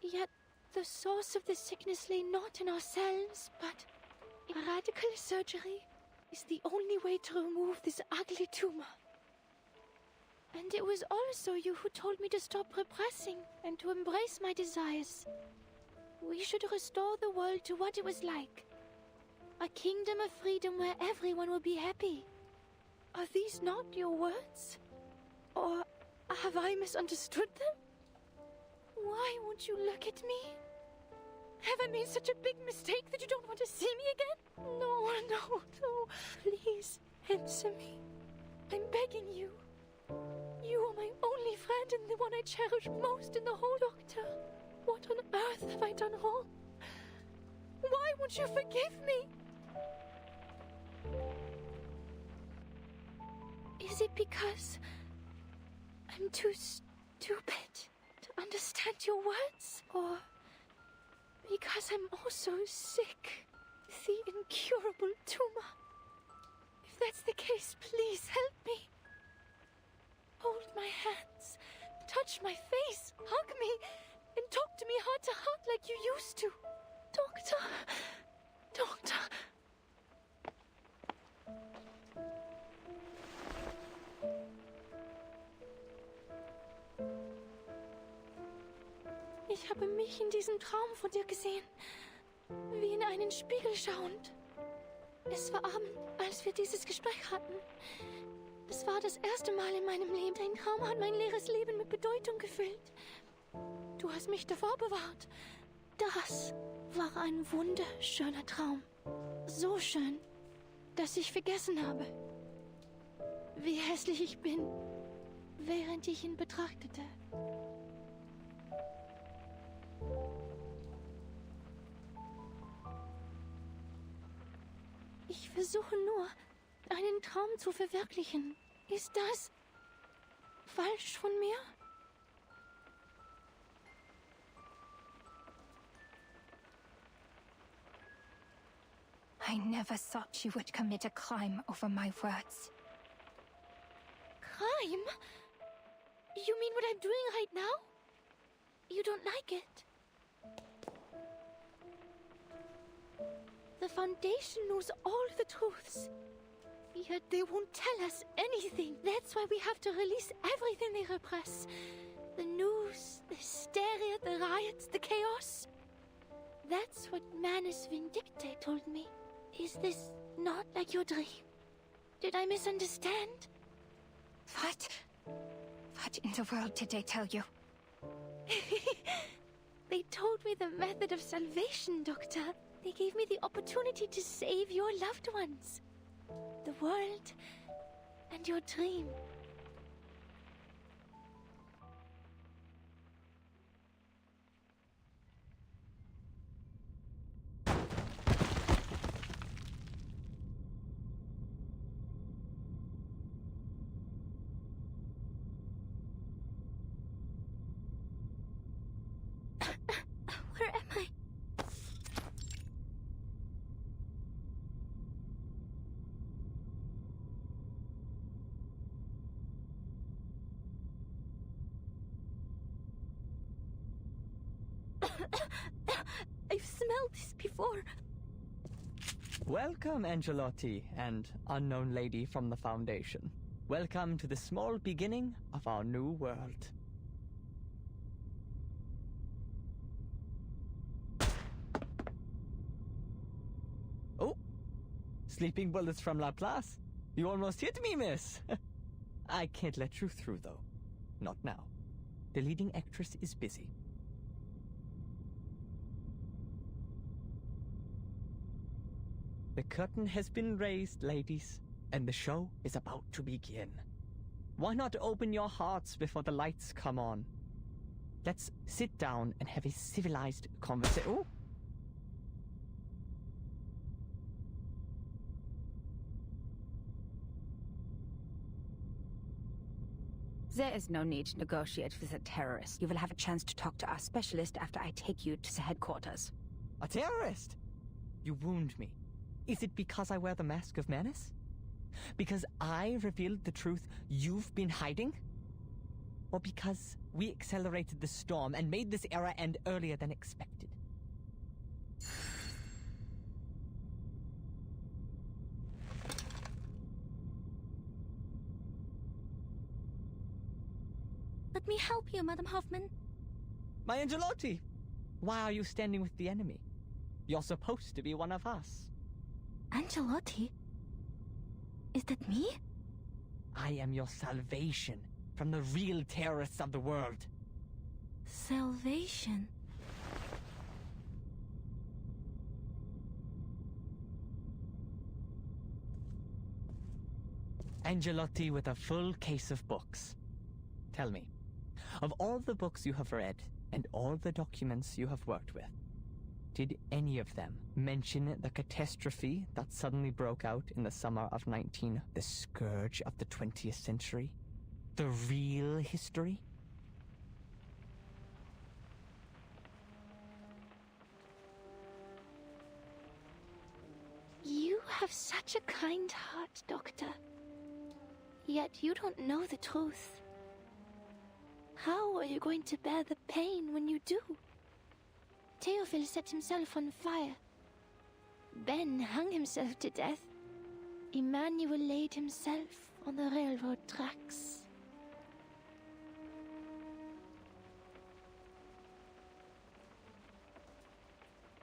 Yet, the source of the sickness lay not in ourselves, but radical surgery is the only way to remove this ugly tumor. And it was also you who told me to stop repressing and to embrace my desires. We should restore the world to what it was like. A kingdom of freedom where everyone will be happy. Are these not your words? Or have I misunderstood them? Why won't you look at me? Have I made such a big mistake that you don't want to see me again? No, no, no. Please, answer me. I'm begging you. You are my only friend and the one I cherish most in the whole. Doctor, what on earth have I done wrong? Why won't you forgive me? Is it because I'm too stupid to understand your words? Or because I'm also sick with the incurable tumor? If that's the case, please help me. Hold my hands, touch my face, hug me, and talk to me heart to heart like you used to. Doctor! Doctor! Ich habe mich in diesem Traum von dir gesehen, wie in einen Spiegel schauend. Es war Abend, als wir dieses Gespräch hatten. Es war das erste Mal in meinem Leben. Dein Traum hat mein leeres Leben mit Bedeutung gefüllt. Du hast mich davor bewahrt. Das war ein wunderschöner Traum. So schön, dass ich vergessen habe, wie hässlich ich bin, während ich ihn betrachtete. Ich versuche nur, einen Traum zu verwirklichen. Ist das falsch von mir? I never thought you would commit a crime over my words. Crime? You mean what I'm doing right now? You don't like it? The Foundation knows all the truths. Yet they won't tell us anything. That's why we have to release everything they repress. The news, the hysteria, the riots, the chaos. That's what Manus Vindicte told me. Is this not like your dream? Did I misunderstand? What in the world did they tell you? They told me the method of salvation, Doctor. They gave me the opportunity to save your loved ones. The world and your dream. Where am I? I've smelled this before. Welcome, Angelotti, and unknown lady from the Foundation. Welcome to the small beginning of our new world. Sleeping bullets from Laplace? You almost hit me, miss. I can't let you through, though. Not now. The leading actress is busy. The curtain has been raised, ladies, and the show is about to begin. Why not open your hearts before the lights come on? Let's sit down and have a civilized conversation. Oh! There is no need to negotiate with a terrorist. You will have a chance to talk to our specialist after I take you to the headquarters. A terrorist? You wound me. Is it because I wear the mask of menace? Because I revealed the truth you've been hiding? Or because we accelerated the storm and made this era end earlier than expected? Let me help you, Madam Hoffman. My Angelotti! Why are you standing with the enemy? You're supposed to be one of us. Angelotti? Is that me? I am your salvation from the real terrorists of the world. Salvation? Angelotti with a full case of books. Tell me, of all the books you have read and all the documents you have worked with, did any of them mention the catastrophe that suddenly broke out in the summer of 19... the scourge of the 20th century? The real history? You have such a kind heart, Doctor. Yet you don't know the truth. How are you going to bear the pain when you do? Theophil set himself on fire. Ben hung himself to death. Emmanuel laid himself on the railroad tracks.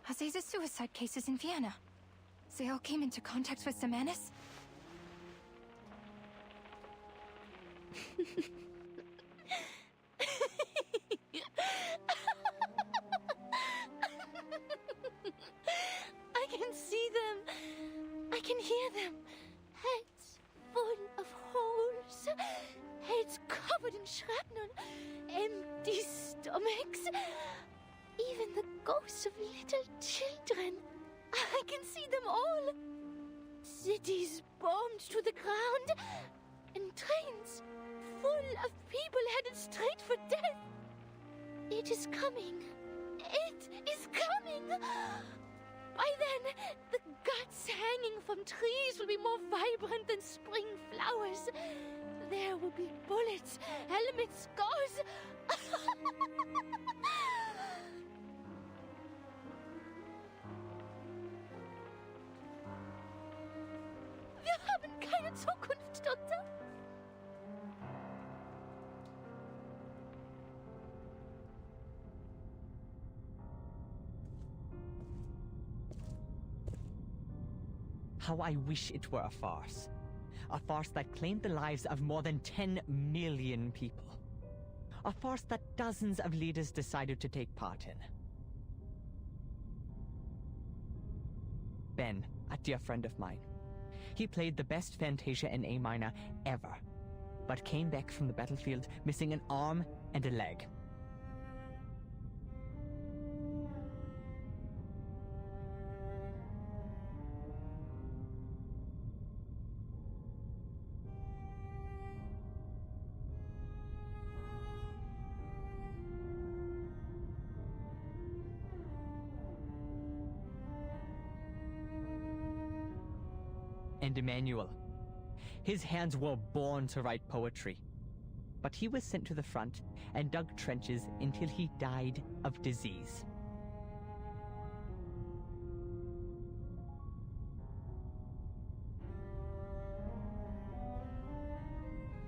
Are they the suicide cases in Vienna? They all came into contact with the menace? I can see them. I can hear them. Heads full of holes. Heads covered in shrapnel. Empty stomachs. Even the ghosts of little children. I can see them all. Cities bombed to the ground. And trains full of people headed straight for death. It is coming. It is coming. By then, the guts hanging from trees will be more vibrant than spring flowers. There will be bullets, helmets, scars. Wir haben keine Zukunft, Doktor. How I wish it were a farce. A farce that claimed the lives of more than 10 million people. A farce that dozens of leaders decided to take part in. Ben, a dear friend of mine. He played the best Fantasia in A minor ever, but came back from the battlefield missing an arm and a leg. And Emmanuel. His hands were born to write poetry. But he was sent to the front and dug trenches until he died of disease.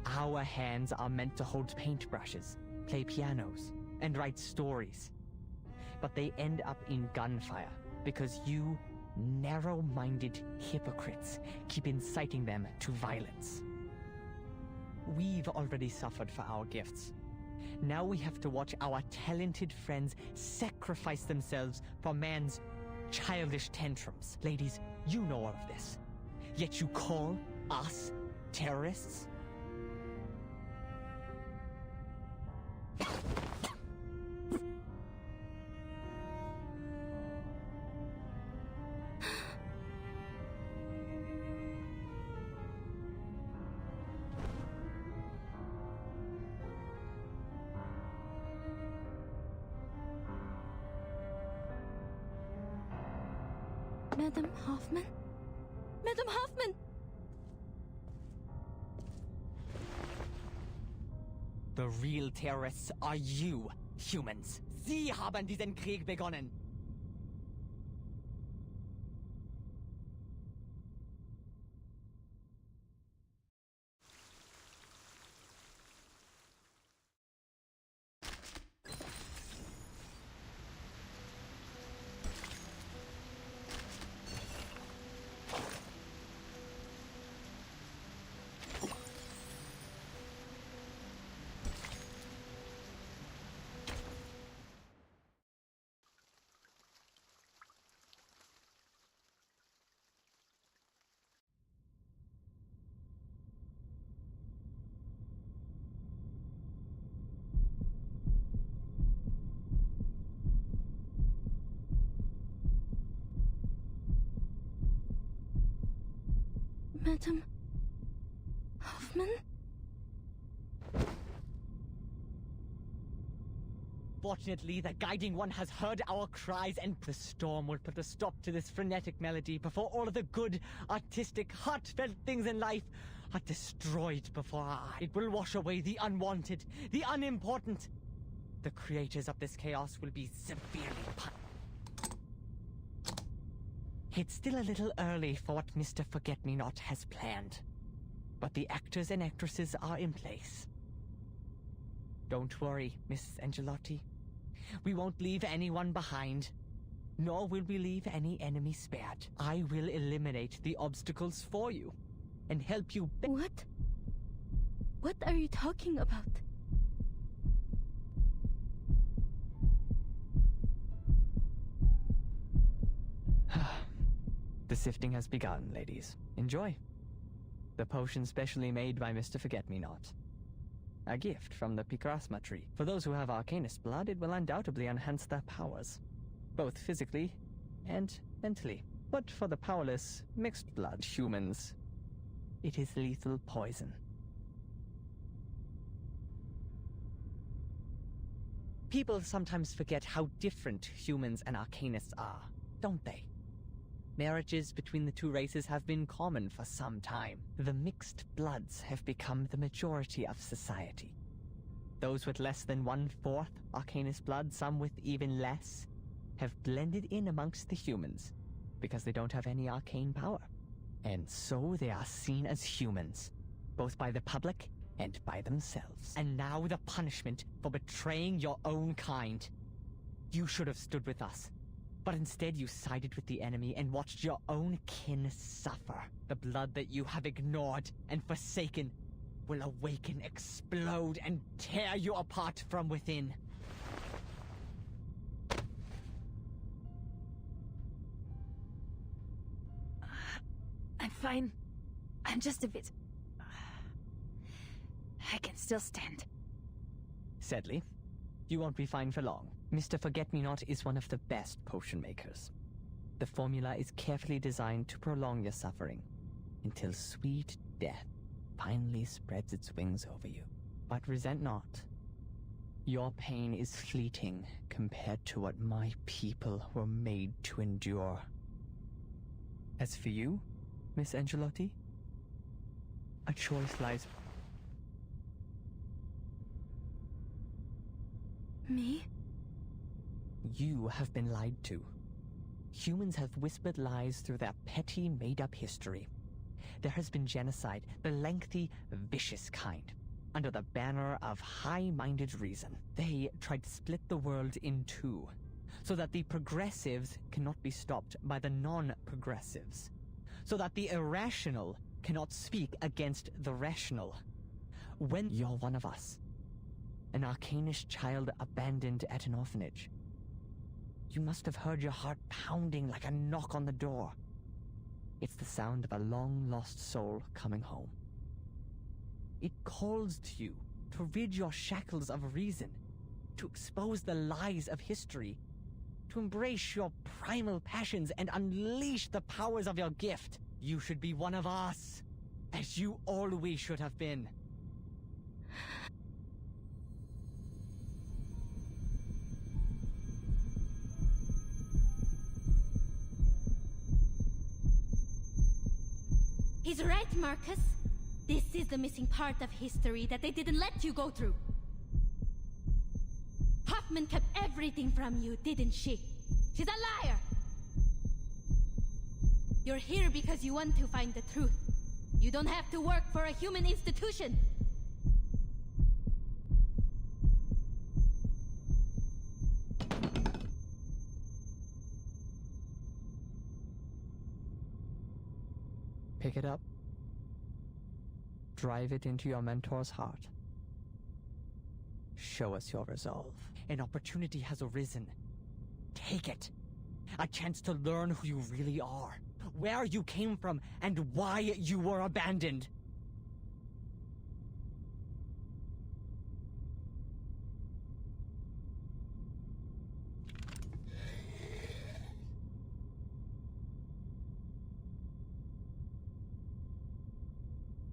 Our hands are meant to hold paintbrushes, play pianos, and write stories. But they end up in gunfire because you narrow-minded hypocrites keep inciting them to violence. We've already suffered for our gifts. Now we have to watch our talented friends sacrifice themselves for man's childish tantrums. Ladies, you know all of this. Yet you call us terrorists? Madam Hoffman? Madam Hoffman! The real terrorists are you, humans. Sie haben diesen Krieg begonnen. Madam Hoffman? Fortunately, the Guiding One has heard our cries, and the storm will put a stop to this frenetic melody before all of the good, artistic, heartfelt things in life are destroyed before our eyes. It will wash away the unwanted, the unimportant. The creators of this chaos will be severely punished. It's still a little early for what Mr. Forget-Me-Not has planned, but the actors and actresses are in place. Don't worry, Miss Angelotti. We won't leave anyone behind, nor will we leave any enemy spared. I will eliminate the obstacles for you, and help you. What? What are you talking about? The sifting has begun, ladies. Enjoy. The potion specially made by Mr. Forget-Me-Not. A gift from the Picrasma tree. For those who have Arcanist blood, it will undoubtedly enhance their powers, both physically and mentally. But for the powerless, mixed blood humans, it is lethal poison. People sometimes forget how different humans and Arcanists are, don't they? Marriages between the two races have been common for some time. The mixed bloods have become the majority of society. Those with less than 1/4 Arcanist blood, some with even less, have blended in amongst the humans because they don't have any arcane power. And so they are seen as humans, both by the public and by themselves. And now the punishment for betraying your own kind. You should have stood with us. But instead you sided with the enemy and watched your own kin suffer. The blood that you have ignored and forsaken will awaken, explode, and tear you apart from within. I'm fine. I'm just a bit... I can still stand. Sadly, you won't be fine for long. Mr. Forget-Me-Not is one of the best potion makers. The formula is carefully designed to prolong your suffering until sweet death finally spreads its wings over you. But resent not. Your pain is fleeting compared to what my people were made to endure. As for you, Miss Angelotti, a choice lies... Me? You have been lied to. Humans have whispered lies through their petty, made-up history. There has been genocide, the lengthy, vicious kind, under the banner of high-minded reason. They tried to split the world in two, so that the progressives cannot be stopped by the non-progressives, so that the irrational cannot speak against the rational. When you're one of us, an arcanish child abandoned at an orphanage, you must have heard your heart pounding like a knock on the door. It's the sound of a long-lost soul coming home. It calls to you to rid your shackles of reason, to expose the lies of history, to embrace your primal passions and unleash the powers of your gift. You should be one of us, as you always should have been. He's right, Marcus. This is the missing part of history that they didn't let you go through. Hoffman kept everything from you, didn't she? She's a liar! You're here because you want to find the truth. You don't have to work for a human institution. Pick it up. Drive it into your mentor's heart. Show us your resolve. An opportunity has arisen. Take it. A chance to learn who you really are, where you came from, and why you were abandoned.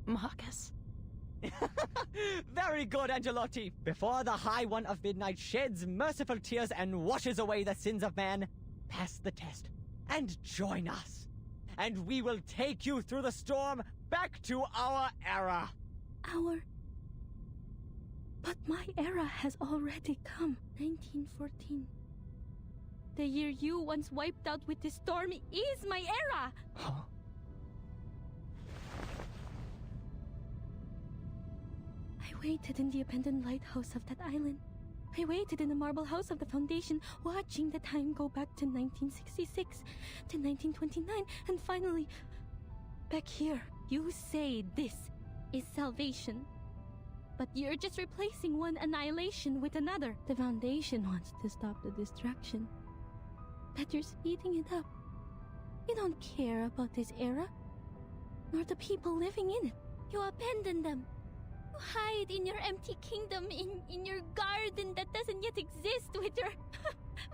Marcus. Very good, Angelotti. Before the High One of Midnight sheds merciful tears and washes away the sins of man, pass the test and join us. And we will take you through the storm back to our era. But my era has already come. 1914. The year you once wiped out with this storm is my era! Huh? I waited in the abandoned lighthouse of that island. I waited in the marble house of the Foundation, watching the time go back to 1966, to 1929, and finally, back here. You say this is salvation, but you're just replacing one annihilation with another. The Foundation wants to stop the destruction, but you're speeding it up. You don't care about this era, nor the people living in it. You abandon them. You hide in your empty kingdom, in your garden that doesn't yet exist, with your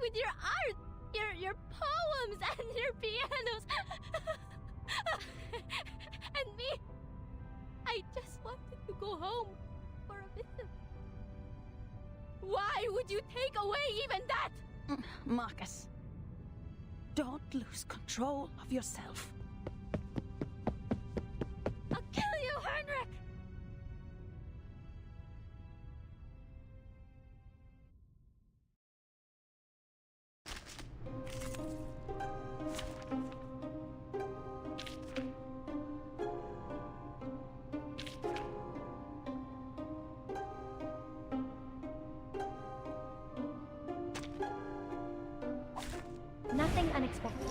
with your art, your poems and your pianos. And me, I just wanted to go home for a visit. Why would you take away even that? Marcus, don't lose control of yourself. I'll kill you, Heinrich! Nothing unexpected.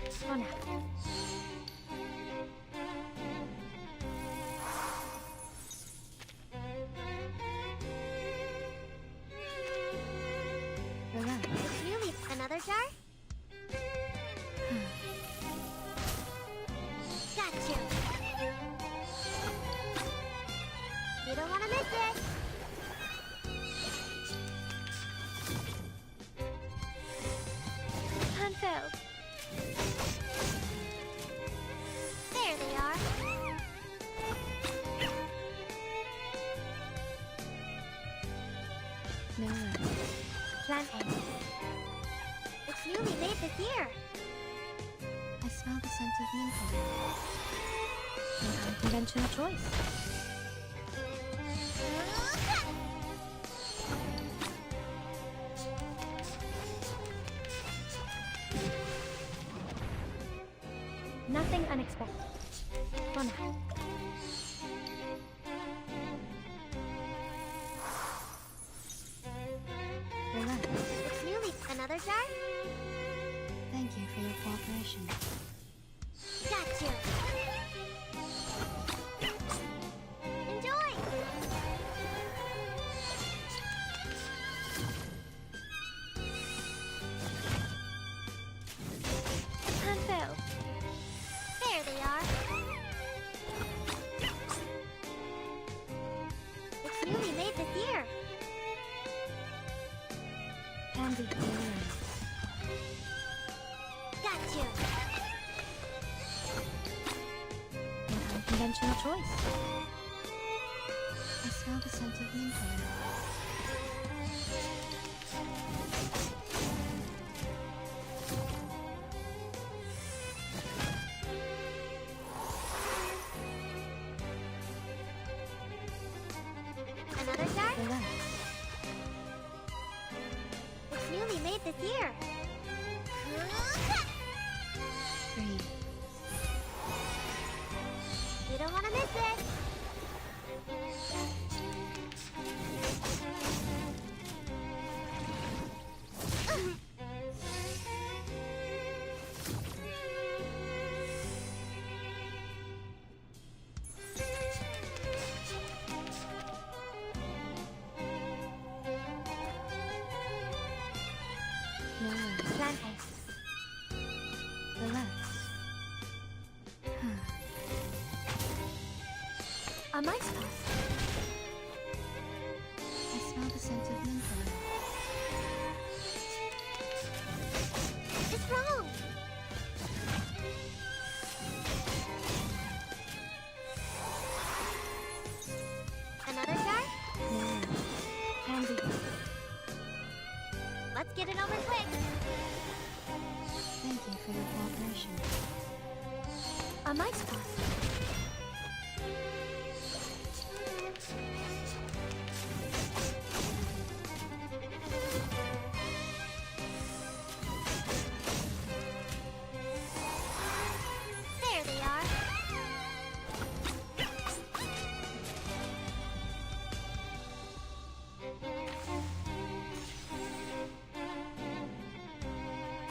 For now. Did you leave another jar? Got you. You don't want to miss it. Unfilled. There they are. No. Plan A. It's newly made this year. I smell the scent of mint. An unconventional choice. Nothing unexpected. For now. It's newly another Another jar? Thank you for your cooperation. Got you. Enjoy! Pan fell. There they are. It's newly made this year. Candy clearance. Got you. Unconventional choice. I smell the scent of mint oil. Another jar? Relax. It's newly made this year. Breathe. You don't want to miss it. Relax. Relax. A mice pass. I smell the scent of mint oil. It's wrong. Another jar? No. Candy. Let's get it over quick. Thank you for your cooperation. A mice pass. There they are.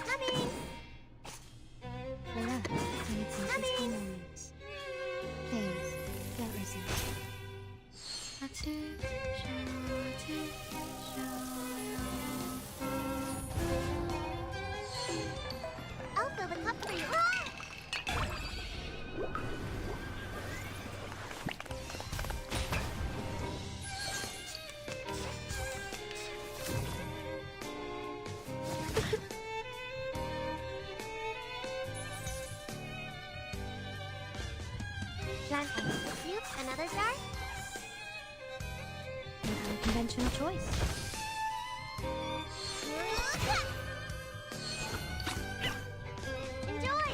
Coming. Relax. You need some peaceful moments. Please, don't resist. I'll fill the cup for you. Plant You, another jar? an unconventional choice. Enjoy!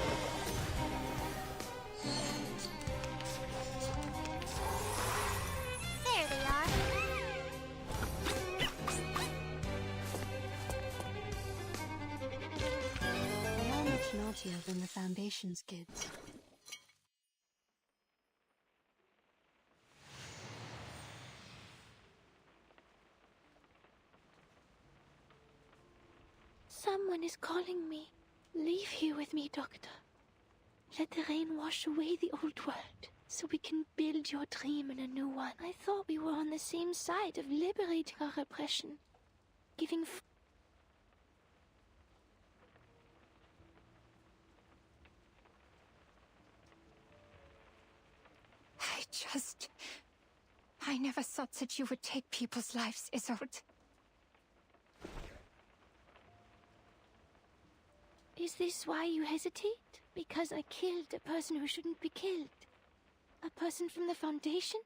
There they are. They are much naughtier than the Foundation's kids. Someone is calling me. Leave here with me, Doctor. Let the rain wash away the old world, so we can build your dream in a new one. I thought we were on the same side of liberating our repression, giving I never thought that you would take people's lives, Isolde. Is this why you hesitate? Because I killed a person who shouldn't be killed? A person from the Foundation?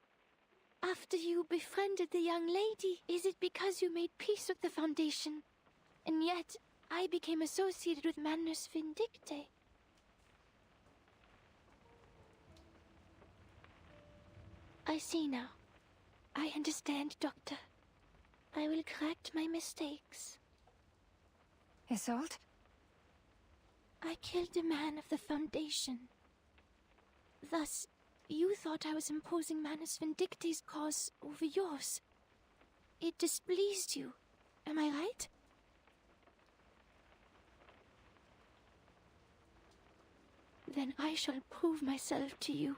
After you befriended the young lady, is it because you made peace with the Foundation? And yet, I became associated with Manus Vindicte. I see now. I understand, Doctor. I will correct my mistakes. Isolde? I killed a man of the Foundation. Thus, you thought I was imposing Manus Vindicte's cause over yours. It displeased you, am I right? then I shall prove myself to you.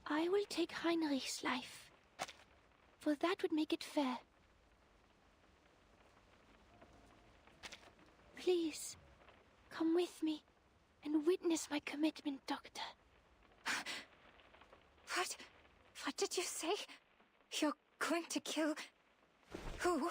I will take Heinrich's life, for that would make it fair. Please, come with me and witness my commitment, Doctor. What did you say? You're going to kill... who?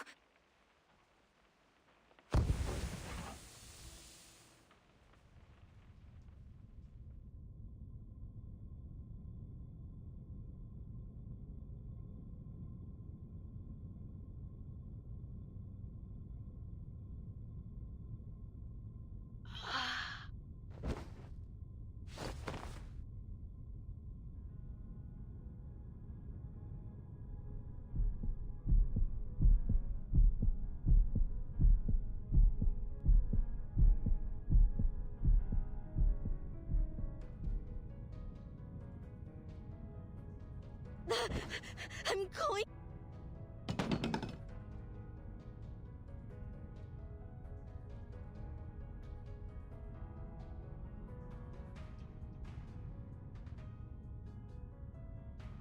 I'm going...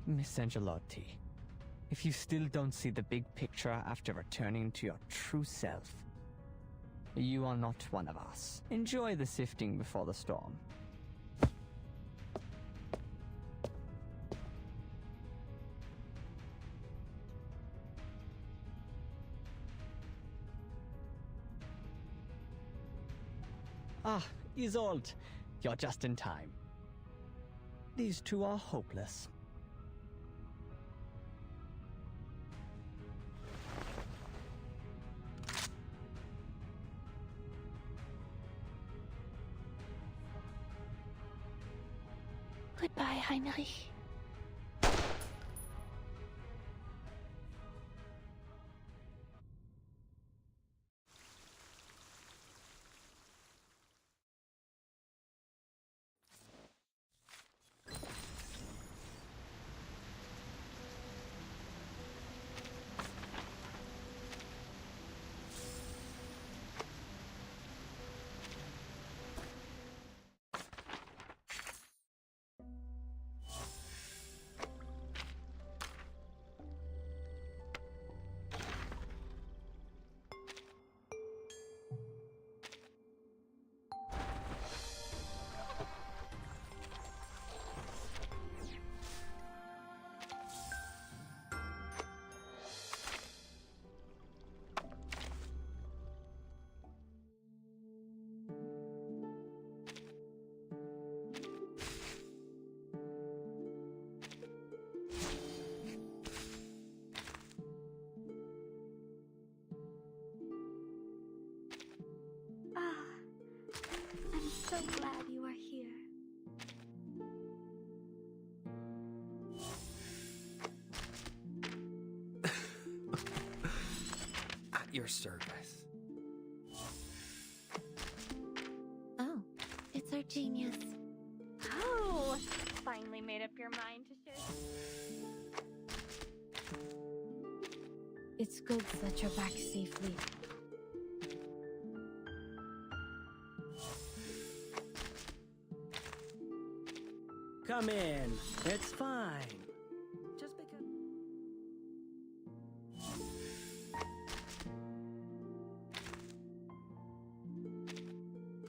Miss Angelotti, if you still don't see the big picture after returning to your true self, you are not one of us. Enjoy the sifting before the storm. Ah, Isolde, you're just in time. These two are hopeless. Goodbye, Heinrich. I'm so glad you are here. At your service. Oh, it's our genius. Oh, finally made up your mind to share. It's good that you're back safely. Come in. It's fine. Just because...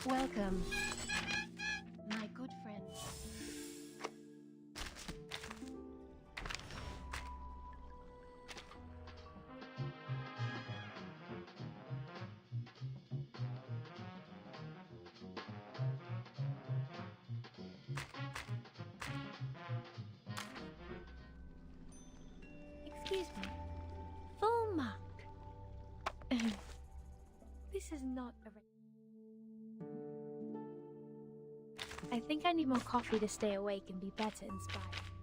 Welcome, my good friend. Excuse me. Full mark. This is not a... I think I need more coffee to stay awake and be better inspired.